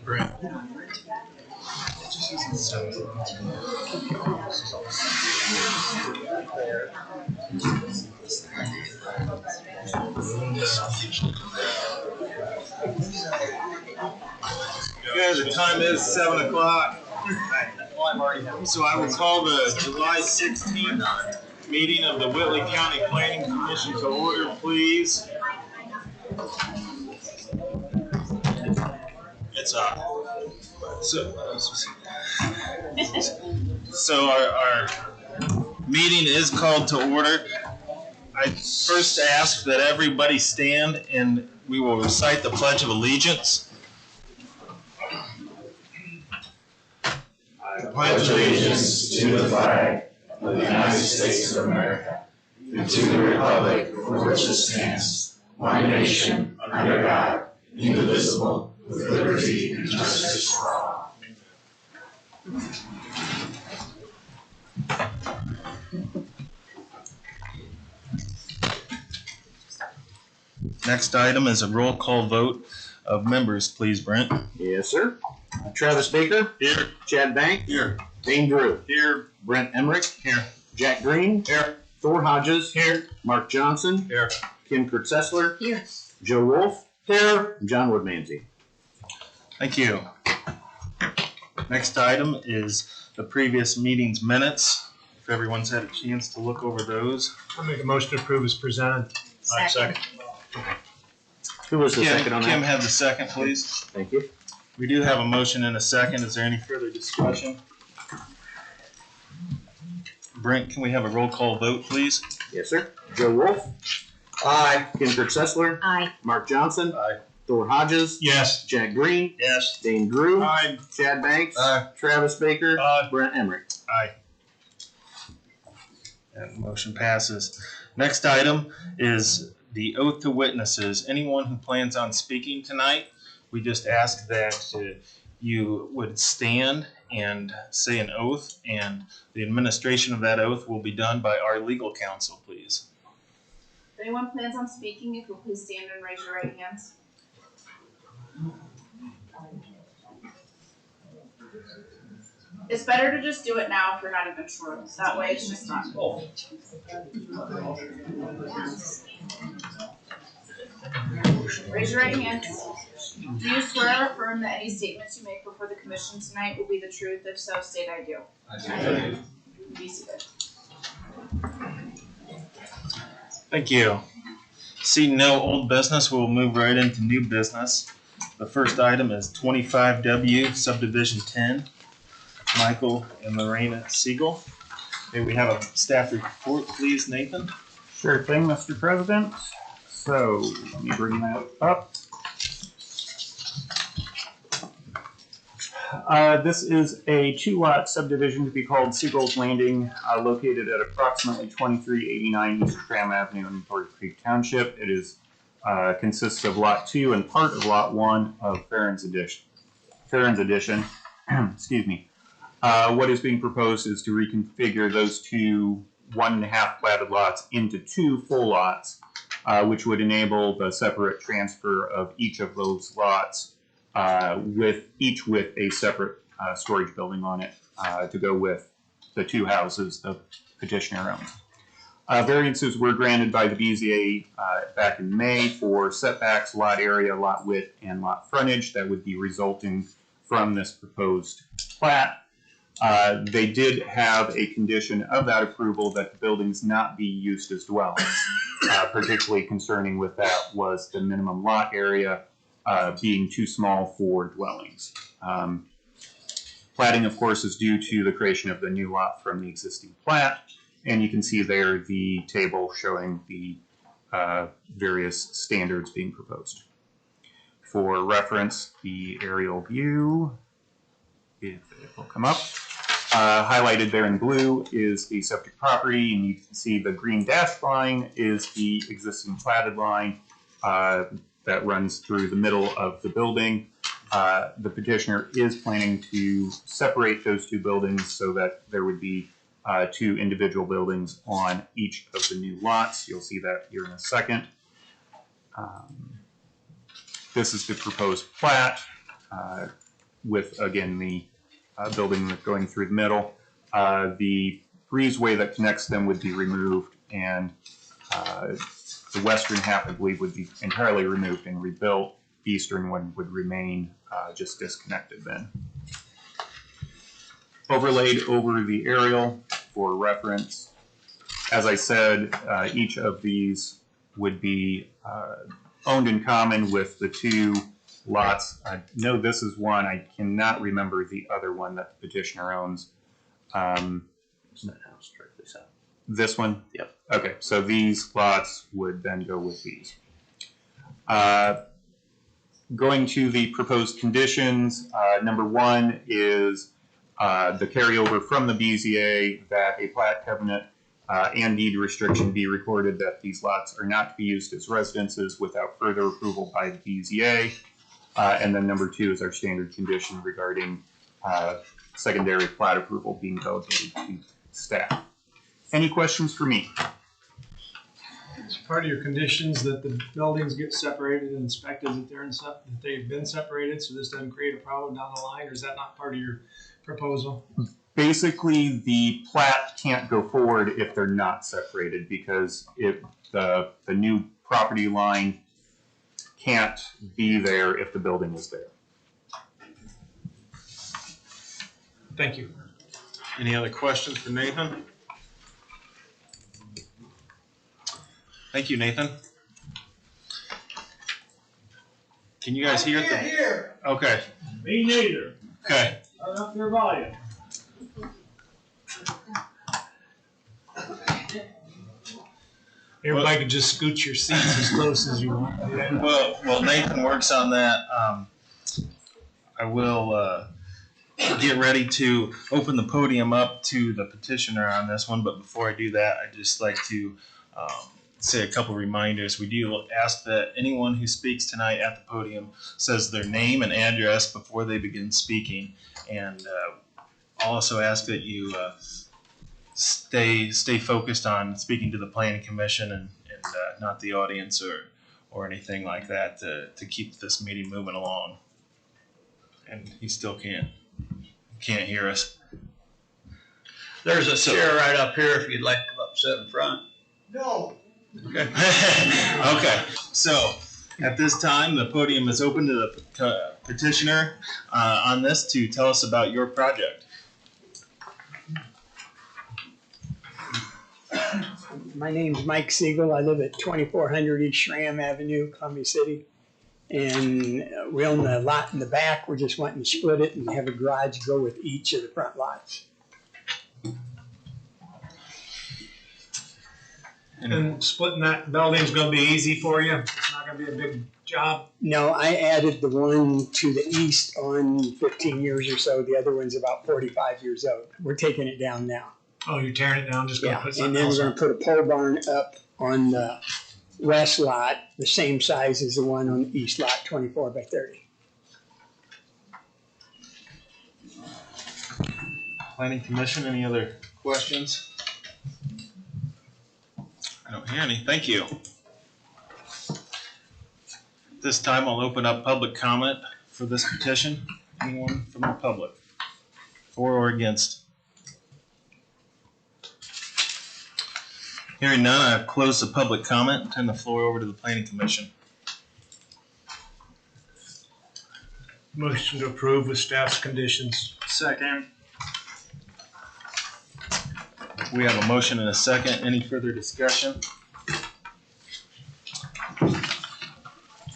Brent. Okay, the time is 7 o'clock. So I will call the July 16th meeting of the Whitley County Planning Commission to order, please. It's up. So our meeting is called to order. I first ask that everybody stand and we will recite the Pledge of Allegiance. I pledge allegiance to the flag of the United States of America and to the republic for which it stands, one nation, under God, indivisible, with liberty and justice for all. Next item is a roll call vote of members, please, Brent. Yes, sir. Travis Baker. Here. Chad Bank. Here. Dane Drew. Here. Brent Emmerich. Here. Jack Green. Here. Thor Hodges. Here. Mark Johnson. Here. Kim Kurtzessler. Here. Joe Wolf. Here. And John Woodmansey. Thank you. Next item is the previous meeting's minutes. If everyone's had a chance to look over those. I'll make a motion to approve as presented. Second. Who was the second on Kim that? had the second, please. Thank you. We do have a motion and a second. Is there any further discussion? Brent, can we have a roll call vote, please? Yes, sir. Joe Wolf. Aye. Kim Kurtzessler. Aye. Mark Johnson. Aye. Thor Hodges. Yes. Jack Green. Yes. Dane Drew. Aye. Chad Banks. Aye. Travis Baker. Aye. Brent Emmerich. Aye. And motion passes. Next item is the oath to witnesses. Anyone who plans on speaking tonight, we just ask that you would stand and say an oath, and the administration of that oath will be done by our legal counsel, please. If anyone plans on speaking, if you'll please stand and raise your right hands. It's better to just do it now if you're not even sure. That way it's just not. Raise your right hand. Do you swear or affirm that any statements you make before the commission tonight will be the truth? If so, state I do. I do. Be seated. Thank you. Seeing no old business, we'll move right into new business. The first item is 25W, subdivision 10. Michael and Laraina Seagull. May we have a staff report, please, Nathan? Sure thing, Mr. President. So, let me bring that up. This is a 2-lot subdivision to be called Seagull's Landing, located at approximately 2389 East Schram Avenue in Thorpe Creek Township. It is consists of Lot 2 and part of Lot 1 of Farron's Addition. Excuse me. What is being proposed is to reconfigure those two 1.5 platted lots into 2 full lots, which would enable the separate transfer of each of those lots, with a separate storage building on it to go with the 2 houses the petitioner owns. Variances were granted by the BZA back in May for setbacks, lot area, lot width, and lot frontage that would be resulting from this proposed plat. They did have a condition of that approval that the buildings not be used as dwellings. Particularly concerning with that was the minimum lot area being too small for dwellings. Platting, of course, is due to the creation of the new lot from the existing plat, and you can see there the table showing the various standards being proposed. For reference, the aerial view, if it will come up. Highlighted there in blue is the subject property, and you can see the green dashed line is the existing platted line that runs through the middle of the building. The petitioner is planning to separate those 2 buildings so that there would be 2 individual buildings on each of the new lots. You'll see that here in a second. This is the proposed plat with, again, the building going through the middle. The breezeway that connects them would be removed, and the western half, I believe, would be entirely removed and rebuilt. The eastern one would remain just disconnected then. Overlaid over the aerial for reference. As I said, each of these would be owned in common with the 2 lots. I know this is one. I cannot remember the other one that the petitioner owns. That house directly south. This one? Yep. Okay, so these lots would then go with these. Going to the proposed conditions, number 1 is the carryover from the BZA that a plat covenant and deed restriction be recorded that these lots are not to be used as residences without further approval by the BZA. And then number 2 is our standard condition regarding secondary plat approval being delegated to staff. Any questions for me? It's part of your conditions that the buildings get separated and inspected that they've been separated, so this doesn't create a problem down the line, or is that not part of your proposal? Basically, the plat can't go forward if they're not separated, because if the new property line can't be there if the building is there. Thank you. Any other questions for Nathan? Thank you, Nathan. Can you guys hear? Hear. Okay. Me neither. Okay. Turn up your volume. Everybody can just scoot your seats as close as you want. Well, Nathan works on that. I will get ready to open the podium up to the petitioner on this one, but before I do that, I'd just like to say a couple reminders. We do ask that anyone who speaks tonight at the podium says their name and address before they begin speaking, and I'll also ask that you stay focused on speaking to the planning commission and not the audience or anything like that to keep this meeting moving along. And he still can't hear us. There's a chair right up here if you'd like to come up, sit in front. No. Okay. Okay. So at this time, the podium is open to the petitioner on this to tell us about your project. My name's Mike Seagull. I live at 2400 East Schram Avenue, Columbia City. And we own the lot in the back. We're just wanting to split it and have a garage go with each of the front lots. And splitting that building's gonna be easy for you? It's not gonna be a big job? No, I added the one to the east on 15 years or so. The other one's about 45 years old. We're taking it down now. Oh, you're tearing it down, just gonna Yeah, put and something then else we're on? gonna put a pole barn up on the west lot, the same size as the one on the east lot, 24 by 30. Planning commission, any other questions? I don't hear any. Thank you. This time I'll open up public comment for this petition. Anyone from the public? For or against? Hearing none, I've closed the public comment and turn the floor over to the planning commission. Motion to approve with staff's conditions. Second. We have a motion and a second. Any further discussion?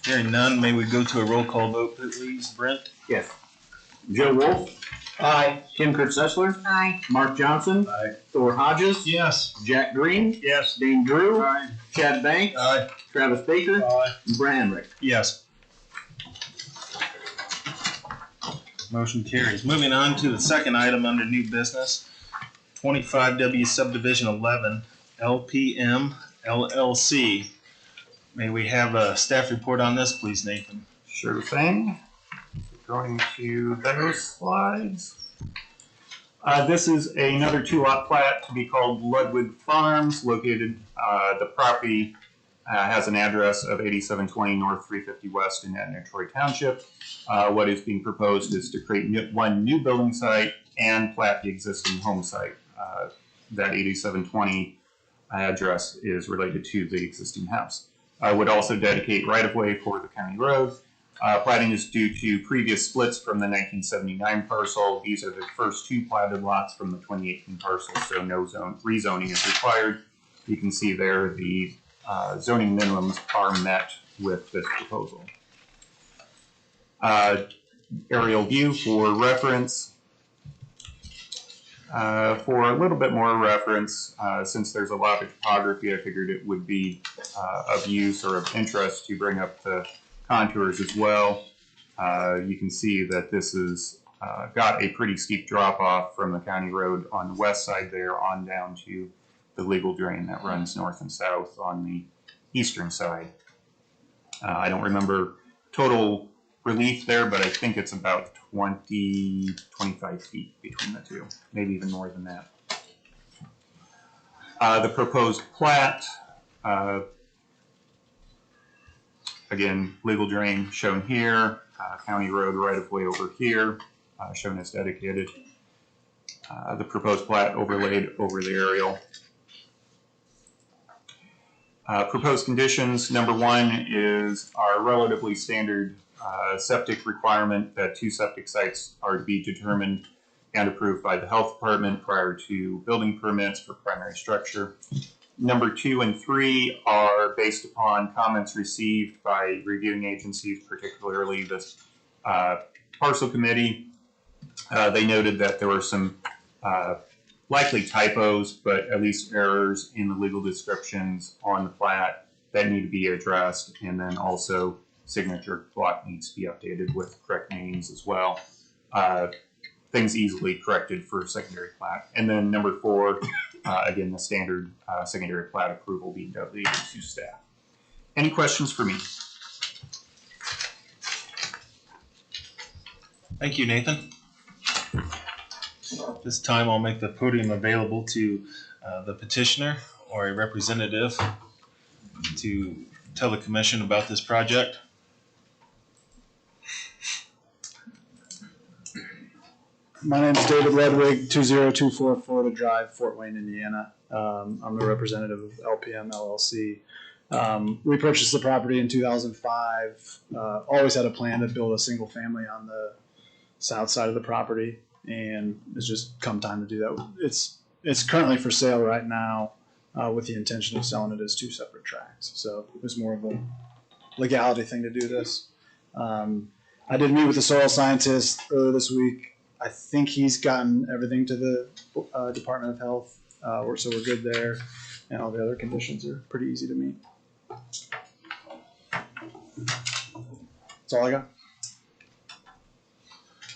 Hearing none, may we go to a roll call vote, please? Brent? Yes. Joe Wolf. Aye. Kim Kurtzessler. Aye. Mark Johnson. Aye. Thor Hodges. Yes. Jack Green. Yes. Dane Drew. Aye. Chad Banks. Aye. Travis Baker. Aye. And Brent Henry. Yes. Motion carries. Moving on to the second item under new business, 25W Subdivision 11, LPM LLC. May we have a staff report on this, please, Nathan? Sure thing. Going to those slides. This is another 2-lot plat to be called Ludwig Farms, located, the property has an address of 8720 North 350 West in Etna, Troy Township. What is being proposed is to create one new building site and plat the existing home site. That 8720 address is related to the existing house. I would also dedicate right-of-way for the county road. Platting is due to previous splits from the 1979 parcel. These are the first 2 platted lots from the 2018 parcel, so no rezoning is required. You can see there the zoning minimums are met with this proposal. Aerial view for reference. For a little bit more reference, since there's a lot of topography, I figured it would be of use or of interest to bring up the contours as well. You can see that this is got a pretty steep drop off from the county road on the west side there on down to the legal drain that runs north and south on the eastern side. I don't remember total relief there, but I think it's about 25 feet between the two, maybe even more than that. The proposed plat, again, legal drain shown here, county road right-of-way over here, shown as dedicated. The proposed plat overlaid over the aerial. Proposed conditions, number 1 is our relatively standard septic requirement that 2 septic sites are to be determined and approved by the health department prior to building permits for primary structure. Number 2 and 3 are based upon comments received by reviewing agencies, particularly this parcel committee. They noted that there were some likely typos, but at least errors in the legal descriptions on the plat that need to be addressed, and then also signature block needs to be updated with correct names as well. Things easily corrected for secondary plat. And then number 4, again, the standard secondary plat approval being delegated to staff. Any questions for me? Thank you, Nathan. This time I'll make the podium available to the petitioner or a representative to tell the commission about this project. My name is David Ludwig, 20244 Florida Drive, Fort Wayne, Indiana. I'm the representative of LPM LLC. We purchased the property in 2005. Always had a plan to build a single family on the south side of the property, and it's just come time to do that. It's currently for sale right now, with the intention of selling it as 2 separate tracts. So it was more of a legality thing to do this. I did meet with the soil scientist earlier this week. I think he's gotten everything to the Department of Health, so we're good there, and all the other conditions are pretty easy to meet. That's all I got.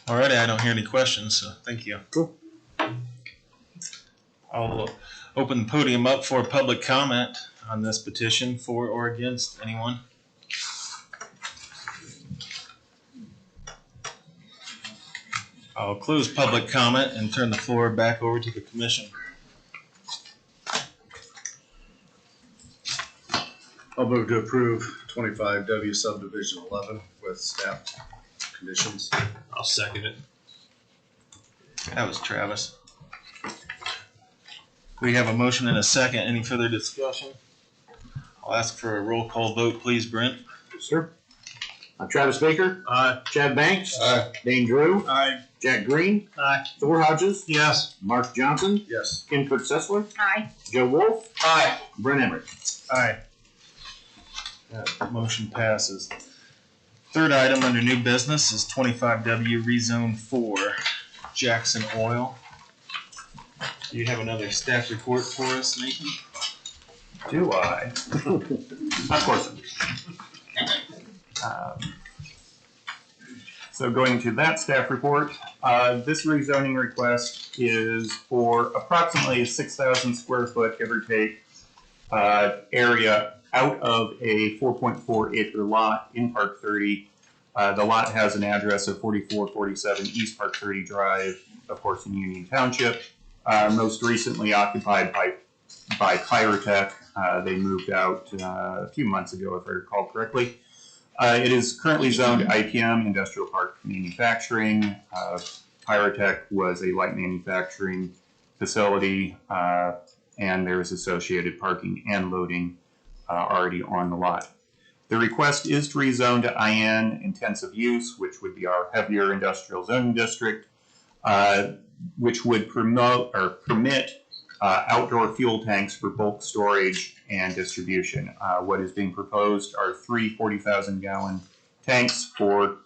All right, I don't hear any questions, so thank you. Cool. I'll open the podium up for public comment on this petition, for or against anyone. I'll close public comment and turn the floor back over to the commission. I'll move to approve 25W subdivision 11 with staff conditions. I'll second it. That was Travis. We have a motion and a second. Any further discussion? I'll ask for a roll call vote, please, Brent. Sir. Travis Baker. Aye. Chad Banks. Aye. Dane Drew. Aye. Jack Green. Aye. Thor Hodges. Yes. Mark Johnson. Yes. Ken Kurt Sessler. Aye. Joe Wolf. Aye. Brent Emmerich. Aye. That motion passes. Third item under new business is 25W Rezone 4, Jackson Oil. Do you have another staff report for us, Nathan? Do I? Of course. So going to that staff report, this rezoning request is for approximately a 6,000 square foot, give or take, area out of a 4.4 acre lot in Park 30 The lot has an address of 4447 East Park 30 Drive, of course, in Union Township. Most recently occupied by Pyrotech. They moved out a few months ago, if I recall correctly. It is currently zoned IPM, Industrial Park Manufacturing. Pyrotech was a light manufacturing facility, and there is associated parking and loading already on the lot. The request is to rezone to IN, intensive use, which would be our heavier industrial zoning district, which would permit outdoor fuel tanks for bulk storage and distribution. What is being proposed are 3 40,000-gallon tanks for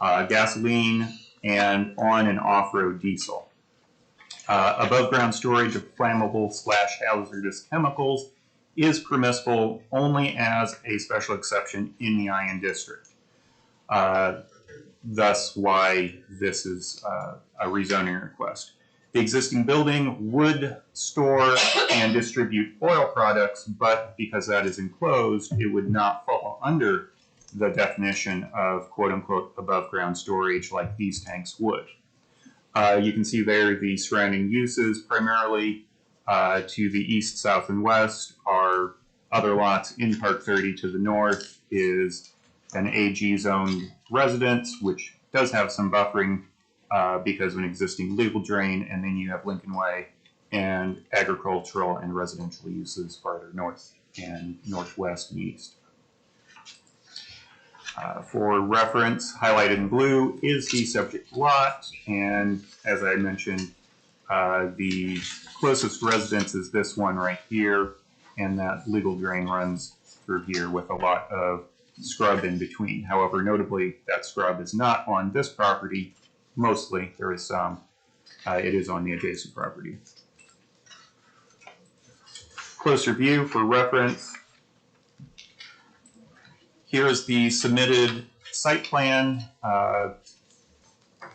gasoline and on and off-road diesel. Above-ground storage of flammable/hazardous chemicals is permissible only as a special exception in the IN district. Thus why this is a rezoning request. The existing building would store and distribute oil products, but because that is enclosed, it would not fall under the definition of quote-unquote above-ground storage like these tanks would. You can see there the surrounding uses, primarily to the east, south, and west are other lots in Park 30. To the north is an AG-zoned residence, which does have some buffering because of an existing legal drain, and then you have Lincoln Way and agricultural and residential uses farther north and northwest and east. For reference, highlighted in blue is the subject lot, and as I mentioned, the closest residence is this one right here, and that legal drain runs through here with a lot of scrub in between. However, notably, that scrub is not on this property. Mostly, there is some. It is on the adjacent property. Closer view for reference. Here's the submitted site plan,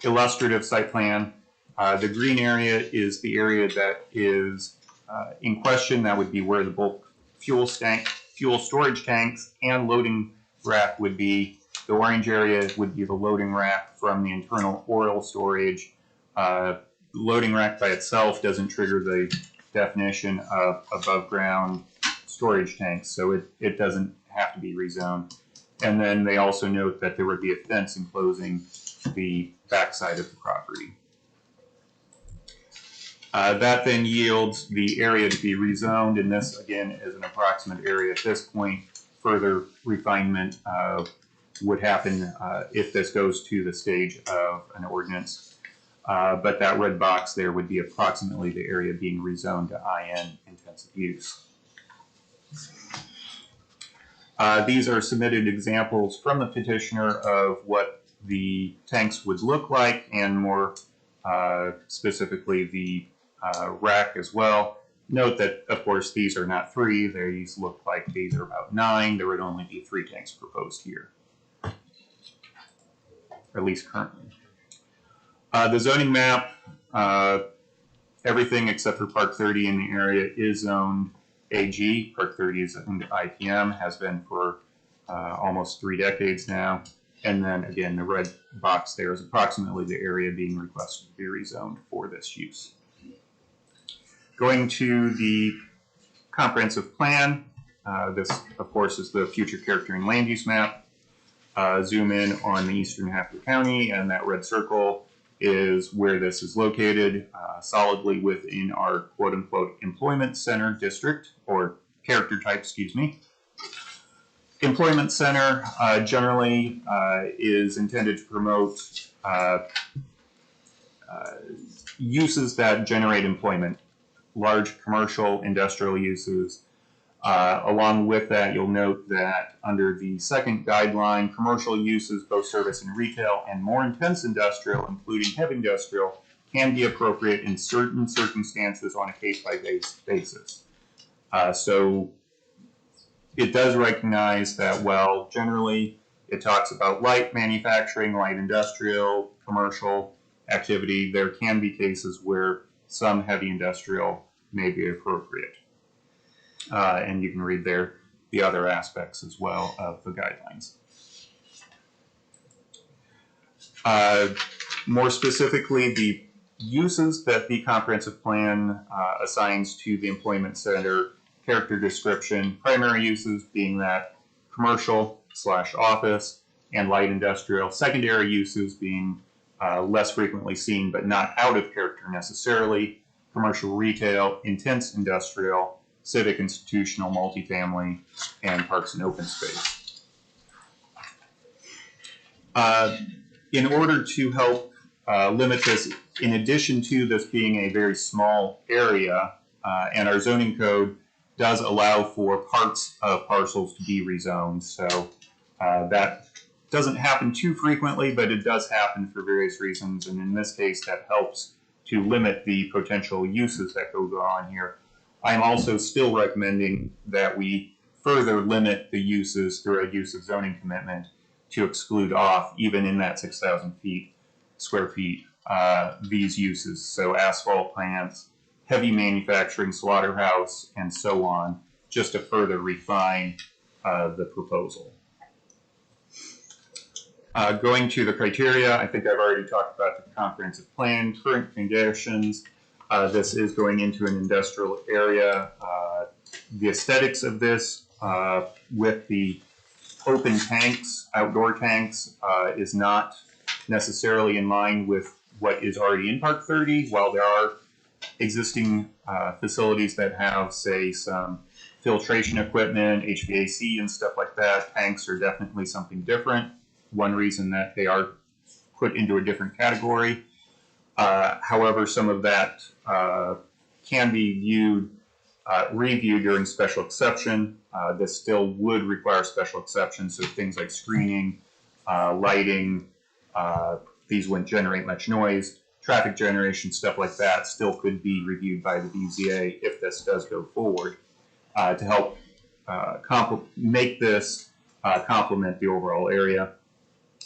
illustrative site plan. The green area is the area that is in question. That would be where the bulk fuel storage tanks and loading rack would be. The orange area would be the loading rack from the internal oil storage. Loading rack by itself doesn't trigger the definition of above ground storage tanks, so it doesn't have to be rezoned. And then they also note that there would be a fence enclosing the backside of the property. That then yields the area to be rezoned, and this again is an approximate area at this point. Further refinement would happen if this goes to the stage of an ordinance. But that red box there would be approximately the area being rezoned to IN, intensive use. These are submitted examples from the petitioner of what the tanks would look like, and more specifically the rack as well. Note that, of course, these are not 3. These look like these are about 9. There would only be 3 tanks proposed here, or at least currently. The zoning map, everything except for Park 30 in the area is zoned AG. Park 30 is zoned IPM, has been for almost 3 decades now. And then again, the red box there is approximately the area being requested to be rezoned for this use. Going to the comprehensive plan, this of course is the future character and land use map. Zoom in on the eastern half of the county, and that red circle is where this is located, solidly within our quote-unquote employment center district, or character type, excuse me. Employment center generally is intended to promote uses that generate employment, large commercial, industrial uses. Along with that, you'll note that under the second guideline, commercial uses, both service and retail, and more intense industrial, including heavy industrial, can be appropriate in certain circumstances on a case-by-case basis. So it does recognize that, well, generally it talks about light manufacturing, light industrial, commercial activity. There can be cases where some heavy industrial may be appropriate. And you can read there the other aspects as well of the guidelines. More specifically, the uses that the comprehensive plan assigns to the employment center, character description, primary uses being that commercial/office and light industrial, secondary uses being less frequently seen but not out of character necessarily, commercial retail, intense industrial, civic institutional, multifamily, and parks and open space. In order to help limit this, in addition to this being a very small area, and our zoning code does allow for parts of parcels to be rezoned, so that doesn't happen too frequently, but it does happen for various reasons, and in this case that helps to limit the potential uses that go on here. I'm also still recommending that we further limit the uses through a use of zoning commitment to exclude off, even in that 6,000 square feet, these uses. So asphalt plants, heavy manufacturing, slaughterhouse, and so on, just to further refine the proposal. Going to the criteria, I think I've already talked about the comprehensive plan, current conditions. This is going into an industrial area. The aesthetics of this with the open tanks, outdoor tanks, is not necessarily in line with what is already in Park 30. While there are existing facilities that have, say, some filtration equipment, HVAC and stuff like that, tanks are definitely something different. One reason that they are put into a different category. However, some of that can be reviewed during special exception. This still would require special exception, so things like screening, lighting, these wouldn't generate much noise, traffic generation, stuff like that still could be reviewed by the BZA if this does go forward to help make this complement the overall area.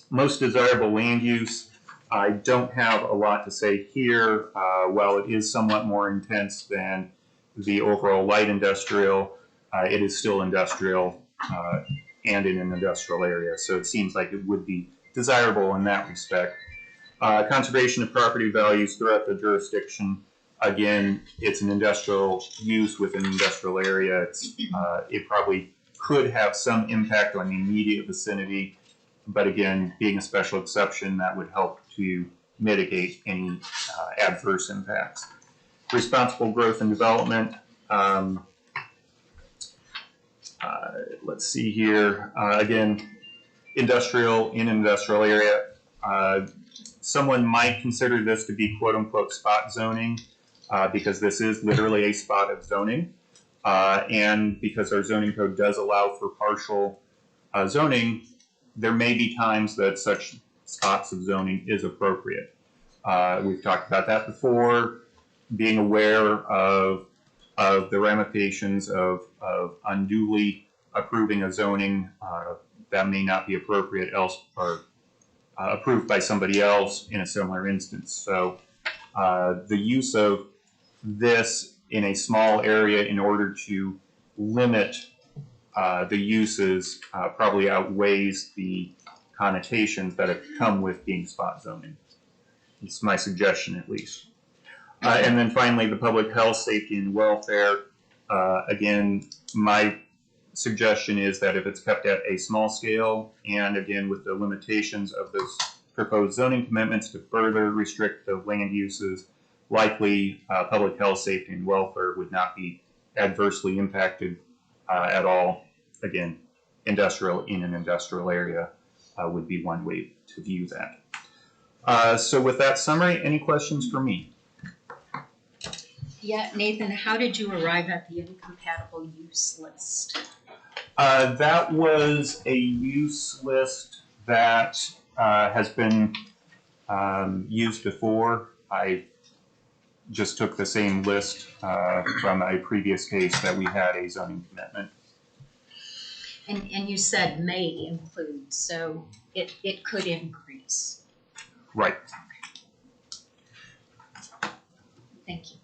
Most desirable land use, I don't have a lot to say here. While it is somewhat more intense than the overall light industrial, it is still industrial and in an industrial area, so it seems like it would be desirable in that respect. Conservation of property values throughout the jurisdiction. Again, it's an industrial use within an industrial area. It probably could have some impact on the immediate vicinity, but again, being a special exception, that would help to mitigate any adverse impacts. Responsible growth and development. Let's see here. Again, industrial in an industrial area. Someone might consider this to be quote-unquote spot zoning because this is literally a spot of zoning. And because our zoning code does allow for partial zoning, there may be times that such spots of zoning is appropriate. We've talked about that before, being aware of the ramifications of unduly approving a zoning that may not be appropriate else or approved by somebody else in a similar instance. So the use of this in a small area in order to limit the uses probably outweighs the connotations that have come with being spot zoning. It's my suggestion, at least. And then finally, the public health, safety, and welfare. Again, my suggestion is that if it's kept at a small scale, and again with the limitations of this proposed zoning commitments to further restrict the land uses, likely public health, safety, and welfare would not be adversely impacted at all. Again, industrial in an industrial area would be one way to view that. So with that summary, any questions for me? Yeah, Nathan, how did you arrive at the incompatible use list? That was a use list that has been used before. I just took the same list from a previous case that we had a zoning commitment. And you said may include, so it could increase. Right. Thank you.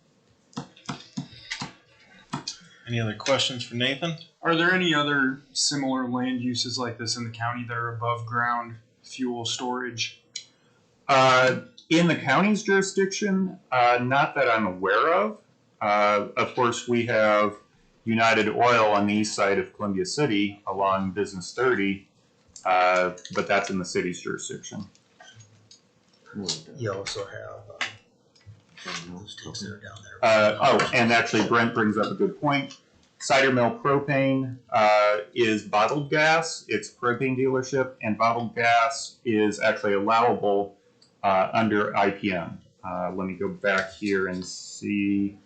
Any other questions for Nathan? Are there any other similar land uses like this in the county that are above ground fuel storage? In the county's jurisdiction, not that I'm aware of. Of course, we have United Oil on the east side of Columbia City along Business 30, but that's in the city's jurisdiction. You also have, And actually Brent brings up a good point. Cider Mill Propane is bottled gas. It's a propane dealership, and bottled gas is actually allowable under IPM. Let me go back here and see.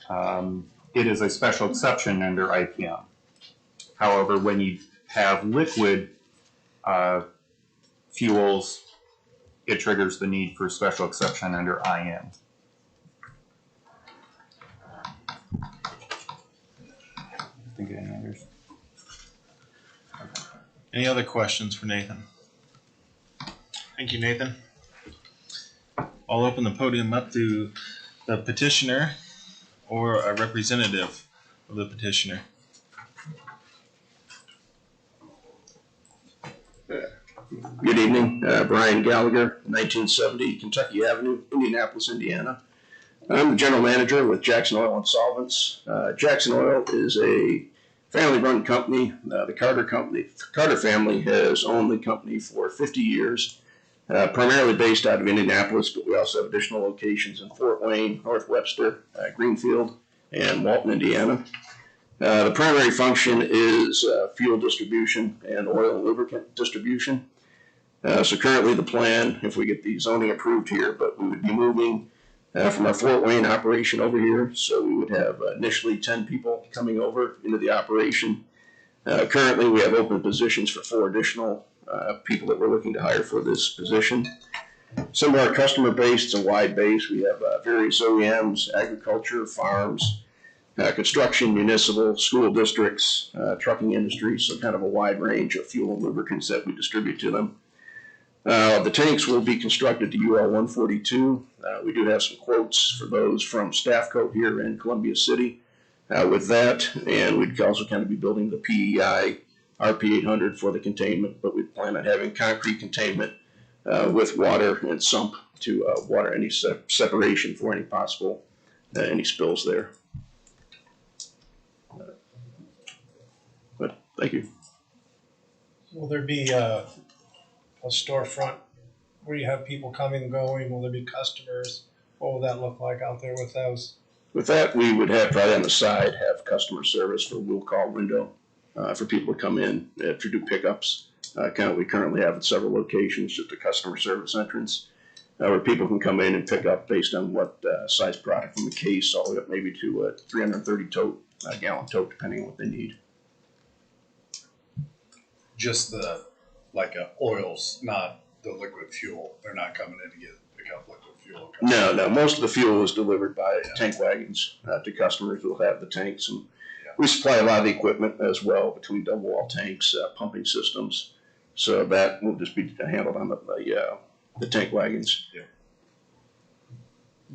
It is a special exception under IPM. However, when you have liquid fuels, it triggers the need for special exception under IM. Think of any others? Any other questions for Nathan? Thank you, Nathan. I'll open the podium up to the petitioner or a representative of the petitioner. Good evening, Brian Gallagher, 1970 Kentucky Avenue, Indianapolis, Indiana. I'm the general manager with Jackson Oil and Solvents. Jackson Oil is a family-run company. The Carter family has owned the company for 50 years, primarily based out of Indianapolis, but we also have additional locations in Fort Wayne, North Webster, Greenfield, and Walton, Indiana. The primary function is fuel distribution and oil and lubricant distribution. So currently the plan, if we get the zoning approved here, but we would be moving from our Fort Wayne operation over here. So we would have initially 10 people coming over into the operation. Currently we have open positions for 4 additional people that we're looking to hire for this position. Some of our customer base, it's a wide base. We have various OEMs, agriculture, farms, construction, municipal, school districts, trucking industry, so kind of a wide range of fuel and lubricants that we distribute to them. The tanks will be constructed to UL 142. We do have some quotes for those from Staffco here in Columbia City with that, and we'd also kind of be building the PEI RP800 for the containment, but we plan on having concrete containment with water and sump to water any separation for any possible any spills there. But thank you. Will there be a storefront where you have people coming and going? Will there be customers? What will that look like out there with those? With that, we would have probably on the side have customer service for will call window for people to come in to do pickups. We currently have at several locations just a customer service entrance where people can come in and pick up based on what size product from the case all the way up maybe to a 330 gallon tote, depending on what they need. Just oils, not the liquid fuel. They're not coming in to pick up liquid fuel. No. Most of the fuel is delivered by tank wagons to customers who will have the tanks. And we supply a lot of the equipment as well between double wall tanks, pumping systems. So that will just be handled on the tank wagons. Yeah.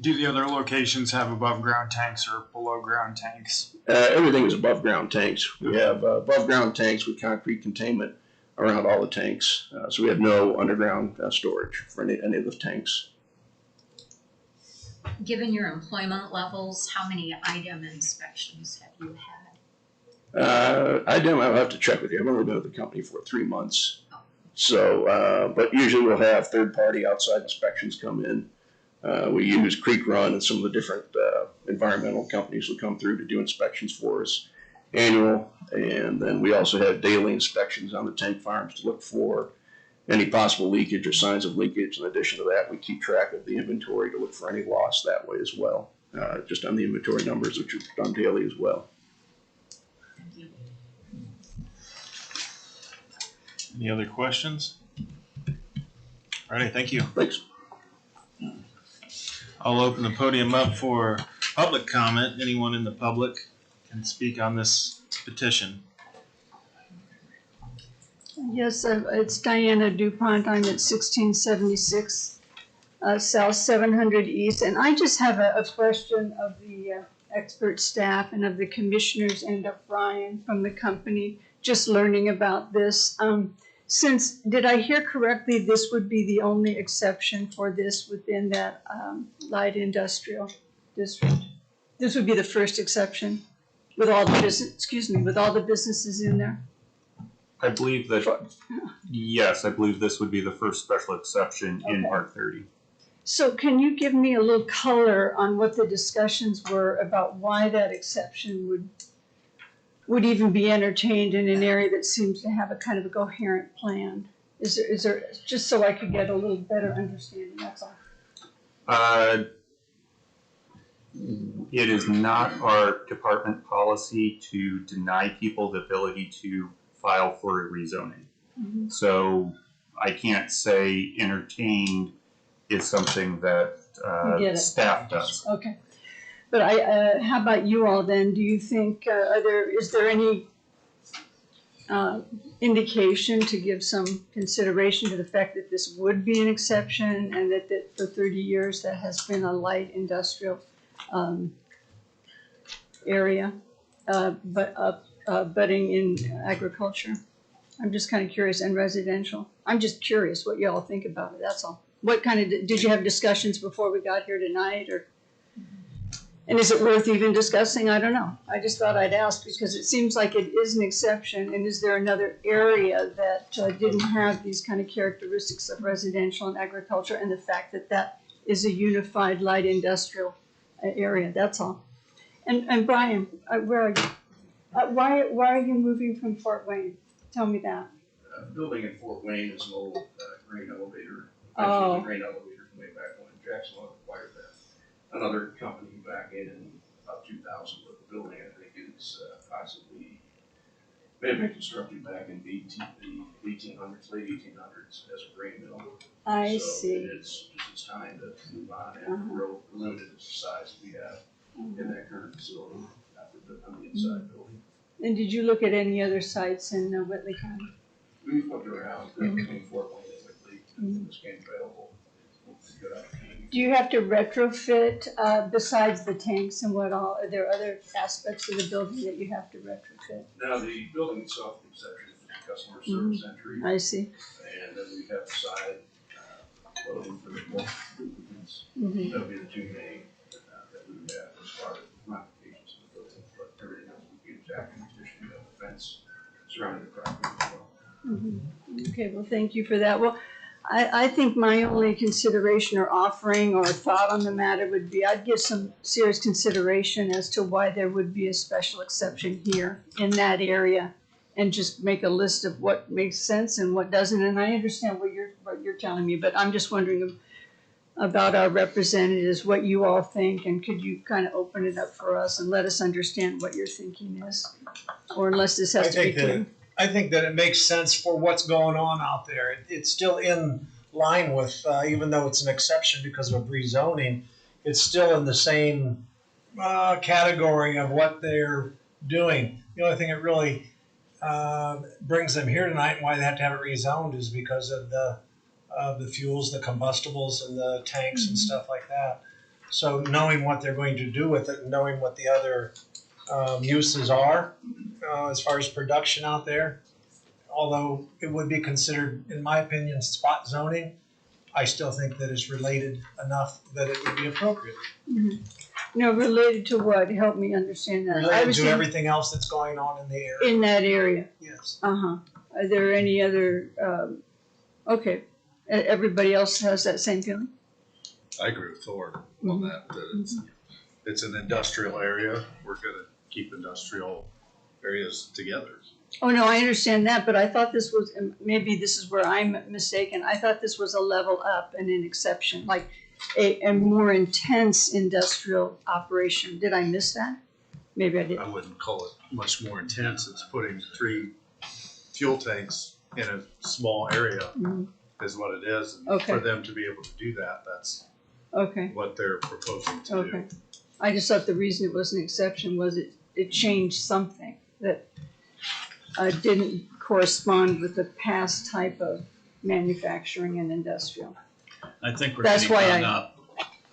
Do the other locations have above ground tanks or below ground tanks? Everything is above ground tanks. We have above ground tanks with concrete containment around all the tanks. So we have no underground storage for any of the tanks. Given your employment levels, how many IDEM inspections have you had? IDEM, I'll have to check with you. I've only been with the company for 3 months. So, but usually we'll have third-party outside inspections come in. We use Creek Run and some of the different environmental companies will come through to do inspections for us, annual. And then we also have daily inspections on the tank farms to look for any possible leakage or signs of leakage. In addition to that, we keep track of the inventory to look for any loss that way as well, just on the inventory numbers, which are done daily as well. Thank you. Any other questions? All right, thank you. Thanks. I'll open the podium up for public comment. Anyone in the public can speak on this petition. Yes, it's Diana DuPont. I'm at 1676 South 700 East. And I just have a question of the expert staff and of the commissioners and of Brian from the company, just learning about this. did I hear correctly, this would be the only exception for this within that light industrial district? This would be the first exception with all the businesses in there? I believe that, yes, I believe this would be the first special exception in Part 30. So can you give me a little color on what the discussions were about why that exception would even be entertained in an area that seems to have a kind of a coherent plan? Is there just so I could get a little better understanding, that's all. It is not our department policy to deny people the ability to file for a rezoning. Mm-hmm. So I can't say entertained is something that staff does. Okay. But how about you all then? Do you think, is there any indication to give some consideration to the fact that this would be an exception and that for 30 years that has been a light industrial area, budding in agriculture? I'm just kind of curious, and residential. I'm just curious what you all think about it, that's all. What kind of, did you have discussions before we got here tonight, or? And is it worth even discussing? I don't know. I just thought I'd ask because it seems like it is an exception. And is there another area that didn't have these kind of characteristics of residential and agriculture, and the fact that that is a unified light industrial area? That's all. And Brian, where are you? Why are you moving from Fort Wayne? Tell me that. Building in Fort Wayne is an old grain elevator. Oh. The grain elevator from way back when Jackson Oil acquired that. Another company back in about 2000, but the building I think is possibly may have been constructed back in the 1800s, late 1800s as a grain mill. I so see. It's time to move on and grow limited the size we have in that current facility on the inside building. And did you look at any other sites in Whitley County? We've looked around between Fort Wayne and Whitley, and this came available. It's a good opportunity. Do you have to retrofit besides the tanks and what all? Are there other aspects of the building that you have to retrofit? Now, the building itself, the exception is the customer service entry. I see. And then we have the side loading for the multiple movements. Mm-hmm. That'll be the two main that we would have as far as modifications to the building, but everything else would be exact condition of the fence surrounding the property as well. Mm-hmm. Okay, well, thank you for that. Well, I think my only consideration or offering or thought on the matter would be I'd give some serious consideration as to why there would be a special exception here in that area, and just make a list of what makes sense and what doesn't. And I understand what you're telling me, but I'm just wondering about our representatives, what you all think, and could you kind of open it up for us and let us understand what your thinking is, or unless this has to be clear. I think that it makes sense for what's going on out there. It's still in line with, even though it's an exception because of rezoning, it's still in the same category of what they're doing. The only thing that really brings them here tonight and why they have to have it rezoned is because of the fuels, the combustibles, and the tanks and stuff like that. So knowing what they're going to do with it and knowing what the other uses are as far as production out there, although it would be considered, in my opinion, spot zoning, I still think that it's related enough that it would be appropriate. Mm-hmm. No, related to what? Help me understand that. Related to everything else that's going on in the area. In that area? Yes. Uh-huh. Are there any other, okay, everybody else has that same feeling? I agree with Thor on that it's an industrial area. We're gonna keep industrial areas together. Oh, no, I understand that, but I thought this was, maybe this is where I'm mistaken, I thought this was a level up and an exception, like a more intense industrial operation. Did I miss that? Maybe I did. I wouldn't call it much more intense. It's putting 3 fuel tanks in a small area is what it is. And for them to be able to do that, that's what they're proposing to do. I just thought the reason it was an exception was it changed something that didn't correspond with the past type of manufacturing and industrial. I think we're getting hung up.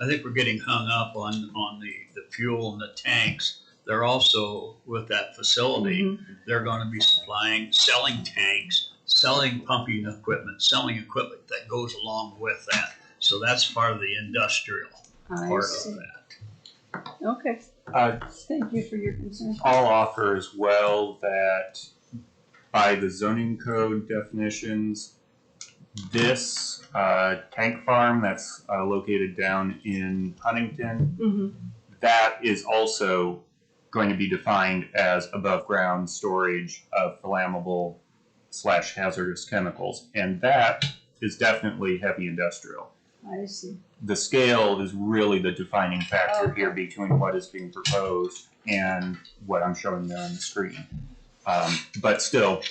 I think we're getting hung up on the fuel and the tanks. They're also, with that facility, they're going to be selling tanks selling pumping equipment, selling equipment that goes along with that. So that's part of the industrial part of that. Okay. Thank you for your concern. I'll offer as well that by the zoning code definitions, this tank farm that's located down in Huntington, that is also going to be defined as above ground storage of flammable / hazardous chemicals. And that is definitely heavy industrial. I see. The scale is really the defining factor here between what is being proposed and what I'm showing there on the screen. But still,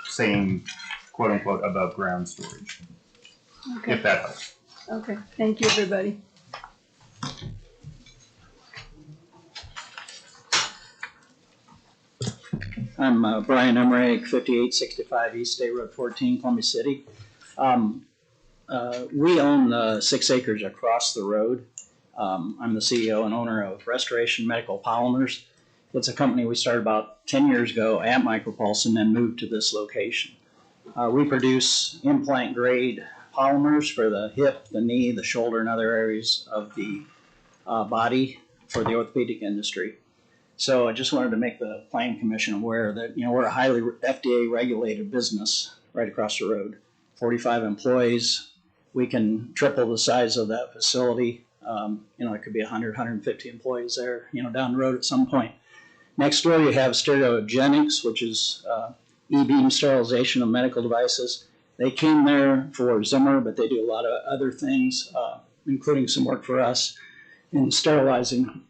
same quote unquote above ground storage, if that helps. Okay, thank you, everybody. I'm Brian Emmerich, 5865 East State Road 14, Columbia City. We own 6 acres across the road. I'm the CEO and owner of Restoration Medical Polymers. It's a company we started about 10 years ago at Micropulse and then moved to this location. We produce implant grade polymers for the hip, the knee, the shoulder, and other areas of the body for the orthopedic industry. So I just wanted to make the Planning Commission aware that, we're a highly FDA regulated business right across the road. 45 employees. We can triple the size of that facility. It could be 100, 150 employees there, down the road at some point. Next door you have Stereogenics, which is e-beam sterilization of medical devices. They came there for Zimmer, but they do a lot of other things, including some work for us in sterilizing.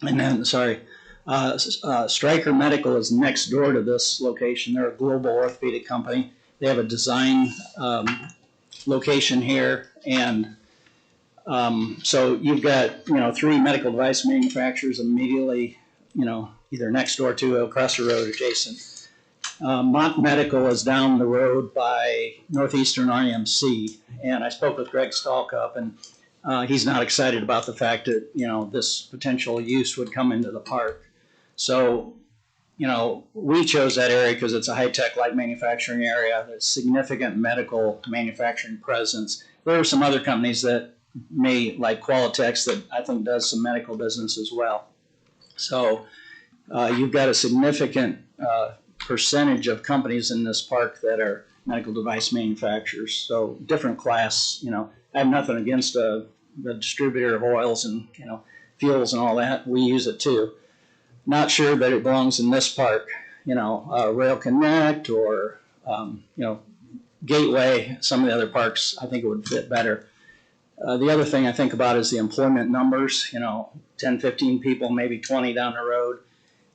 And then, Stryker Medical is next door to this location. They're a global orthopedic company. They have a design location here, and so you've got 3 medical device manufacturers immediately, either next door to across the road adjacent. Mott Medical is down the road by Northeastern REMC, and I spoke with Greg Stalkup, and he's not excited about the fact that this potential use would come into the park. So we chose that area because it's a high-tech light manufacturing area. There's significant medical manufacturing presence. There are some other companies that may, like Qualitex, that I think does some medical business as well. So you've got a significant percentage of companies in this park that are medical device manufacturers. So different class, I have nothing against the distributor of oils and, fuels and all that. We use it too. Not sure that it belongs in this park, Rail Connect or, Gateway, some of the other parks, I think it would fit better. The other thing I think about is the employment numbers, 10, 15 people, maybe 20 down the road.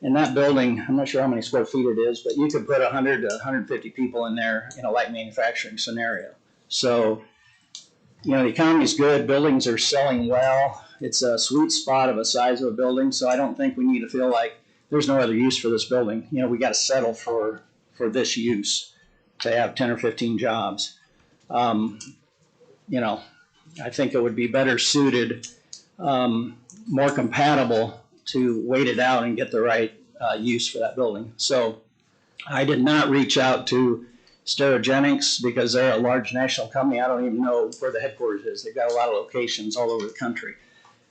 And that building, I'm not sure how many square feet it is, but you could put 100 to 150 people in there in a light manufacturing scenario. So, the economy's good, buildings are selling well. It's a sweet spot of a size of a building, so I don't think we need to feel like there's no other use for this building. We got to settle for this use to have 10 or 15 jobs. I think it would be better suited, more compatible to wait it out and get the right use for that building. So I did not reach out to Stereogenics because they're a large national company. I don't even know where the headquarters is. They've got a lot of locations all over the country.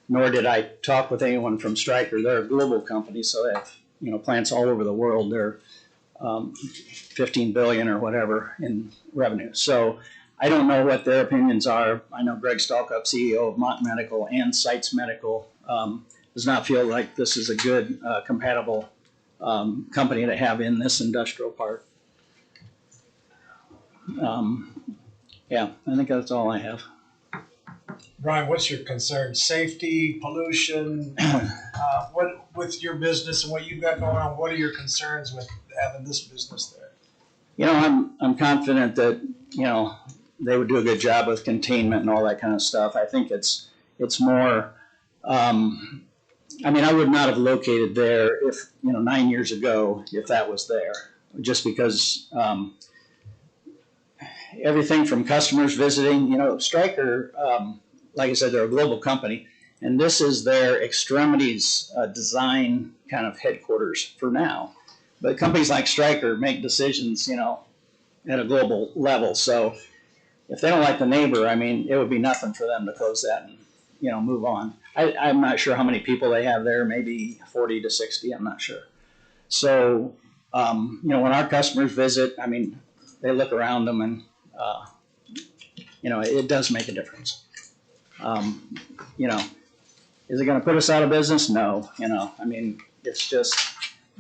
Nor did I talk with anyone from Stryker. They're a global company, so they have plants all over the world. They're 15 billion or whatever in revenue. So I don't know what their opinions are. I know Greg Stalkup, CEO of Mott Medical and Sites Medical, does not feel like this is a good compatible company to have in this industrial park. I think that's all I have. Brian, what's your concern? Safety, pollution, what with your business and what you've got going on? What are your concerns with having this business there? I'm confident that they would do a good job with containment and all that kind of stuff. I think it's more. I would not have located there if 9 years ago if that was there, just because. Everything from customers visiting, Stryker, like I said, they're a global company, and this is their extremities design kind of headquarters for now. But companies like Stryker make decisions, at a global level. So if they don't like the neighbor, I mean, it would be nothing for them to close that and, move on. I'm not sure how many people they have there, maybe 40 to 60, I'm not sure. So, when our customers visit, I mean, they look around them and, it does make a difference. Is it going to put us out of business? No. I mean, it's just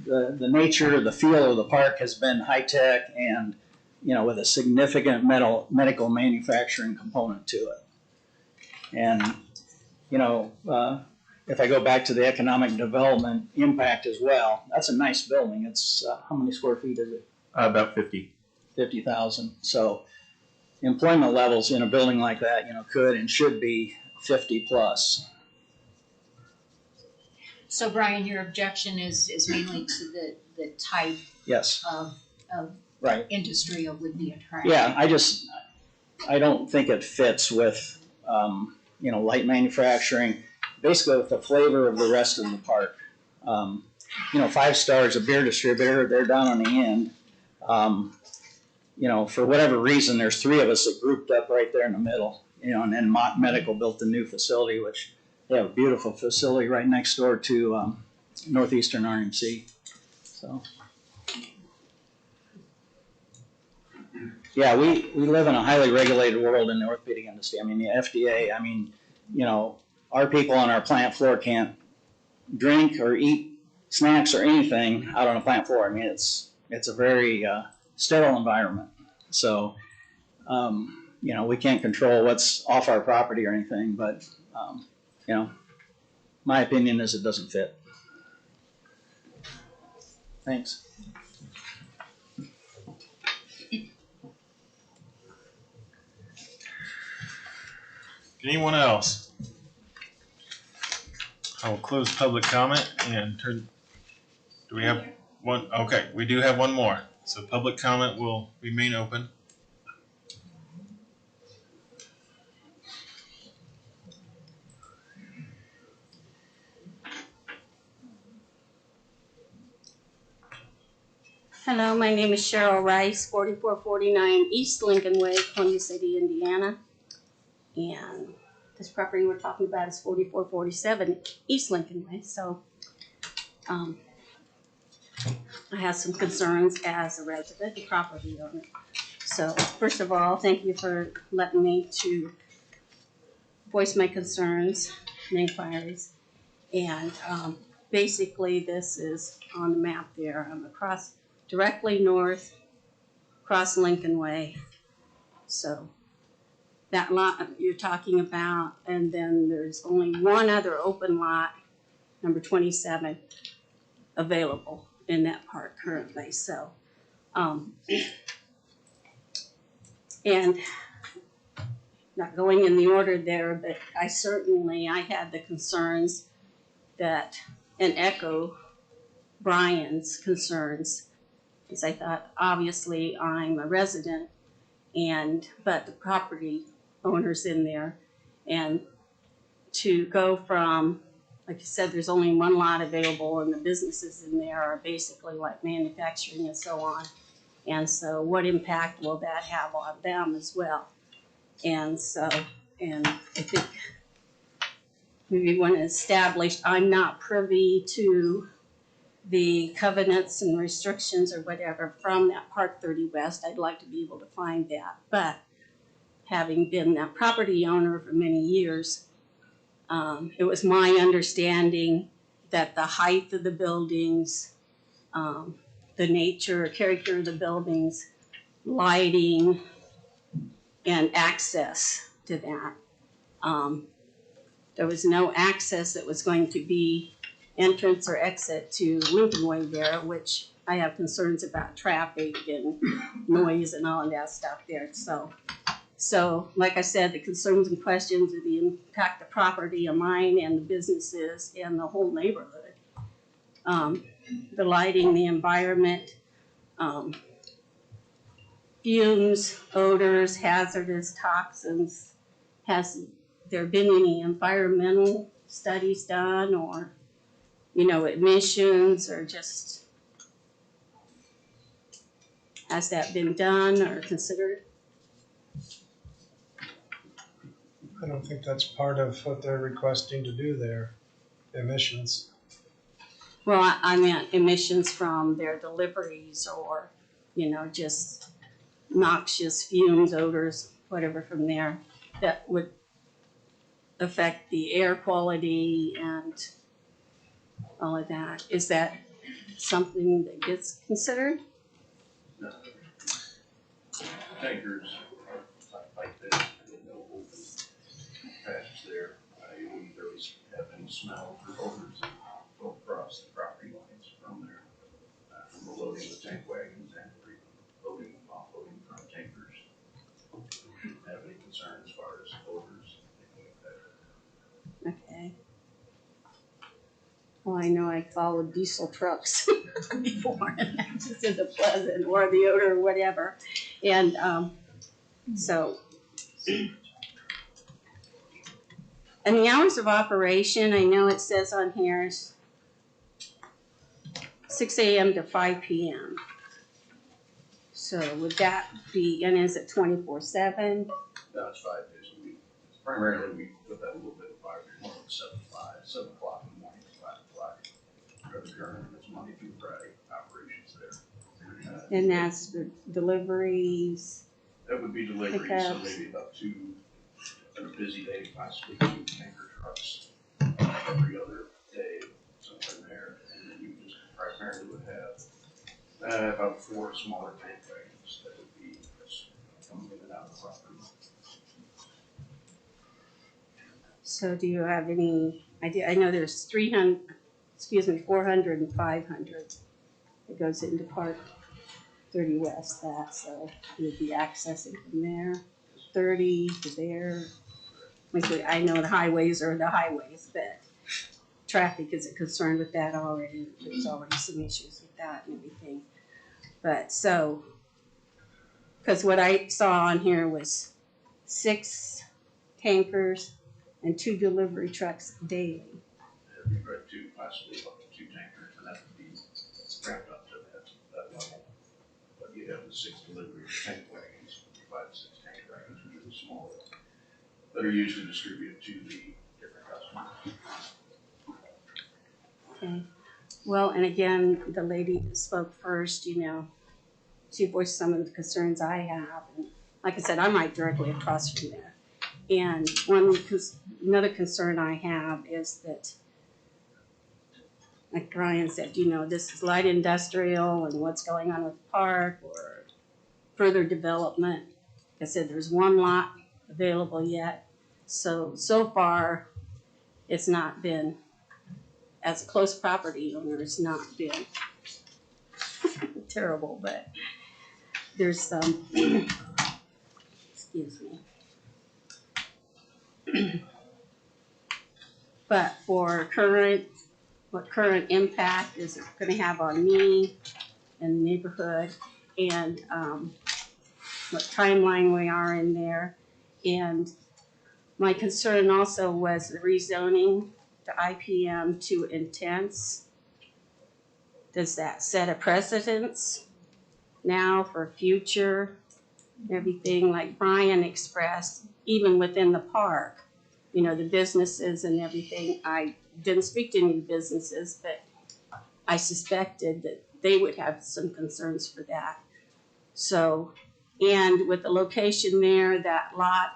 the nature, the feel of the park has been high tech and, with a significant medical manufacturing component to it. And, if I go back to the economic development impact as well, that's a nice building. It's, how many square feet is it? About 50. 50,000. So employment levels in a building like that, could and should be 50 plus. So Brian, your objection is mainly to the type Yes. of Right. industry it would be attractive. Yeah, I don't think it fits with, light manufacturing, basically with the flavor of the rest of the park. 5 Stars, a beer distributor, they're down on the end. For whatever reason, there's 3 of us that grouped up right there in the middle, and then Mott Medical built a new facility, which they have a beautiful facility right next door to Northeastern RMC. So, yeah, we live in a highly regulated world in the orthopedic industry. I mean, the FDA, our people on our plant floor can't drink or eat snacks or anything out on a plant floor. I mean, it's a very sterile environment. So, we can't control what's off our property or anything, but, my opinion is it doesn't fit. Thanks. Anyone else? I will close public comment and turn. Do we have one? Okay, we do have one more. So public comment will remain open. Hello, my name is Cheryl Rice, 4449 East Lincoln Way, Columbia City, Indiana. And this property we're talking about is 4447 East Lincoln Way. So I have some concerns as a resident, the property owner. So first of all, thank you for letting me to voice my concerns and inquiries. And basically this is on the map there. I'm across directly north, across Lincoln Way. So that lot you're talking about, and then there's only one other open lot, number 27, available in that park currently. So, and not going in the order there, but I had the concerns that, and echo Brian's concerns, because I thought, obviously, I'm a resident, but the property owner's in there, and to go from, like you said, there's only one lot available, and the businesses in there are basically like manufacturing and so on. And so what impact will that have on them as well? And so, and I think maybe when it's established, I'm not privy to the covenants and restrictions or whatever from that Park 30 West. I'd like to be able to find that. But having been that property owner for many years, it was my understanding that the height of the buildings, the nature or character of the buildings, lighting, and access to that. There was no access that was going to be entrance or exit to Lincoln Way there, which I have concerns about traffic and noise and all of that stuff there. So like I said, the concerns and questions of the impact the property of mine and the businesses and the whole neighborhood. The lighting, the environment, fumes, odors, hazardous toxins. Has there been any environmental studies done, or, emissions, or just, Has that been done or considered? I don't think that's part of what they're requesting to do there, emissions. Well, I meant emissions from their deliveries or, you know, just noxious fumes, odors, whatever from there that would affect the air quality and all of that. Is that something that gets considered? No. Tankers are like this, and no open patch there. You wouldn't really have any smell or odors that go across the property lines from there, from the loading of tank wagons and loading and offloading from tankers. Shouldn't have any concern as far as odors, anything like that. Okay. Well, I know I followed diesel trucks before, and that just isn't pleasant, or the odor or whatever. And so, and the hours of operation, I know it says on here is 6 a.m. to 5 p.m. So would that be, and is it 24/7? No, it's 5 days a week. Primarily, we put that a little bit of 5, more like 7 o'clock in the morning to 5 o'clock. ADJOURN, it's Monday through Friday operations there. And that's for deliveries? That would be deliveries, so maybe about 2, on a busy day, possibly 2 tanker trucks every other day, something there. And then you just primarily would have about 4 smaller tank wagons that would be coming in and out of the property. So do you have any idea? I know there's 400 and 500 that goes into Park 30 West, that, so you'd be accessing from there, 30 to there. I know the highways are the highways, but traffic isn't concerned with that already. There's already some issues with that and everything. But so, because what I saw on here was 6 tankers and 2 delivery trucks daily. It'd be right to possibly up to 2 tankers, and that would be ramped up to that level. But you have the 6 delivery tank wagons, 5 to 6 tank wagons, which are the smaller, that are usually distributed to the different customers. Okay. Well, and again, the lady that spoke first, you know, she voiced some of the concerns I have. And like I said, I'm right directly across from there. And another concern I have is that, like Brian said, you know, this is light industrial and what's going on with the park or further development. Like I said, there's 1 lot available yet. So far, it's not been, as a close property owner, it's not been terrible, but there's some, excuse me. But for what current impact is it going to have on me and the neighborhood, and what timeline we are in there. And my concern also was the rezoning to IPM to intense. Does that set a precedence now for future everything, like Brian expressed, even within the park, you know, the businesses and everything? I didn't speak to any businesses, but I suspected that they would have some concerns for that. So, and with the location there, that lot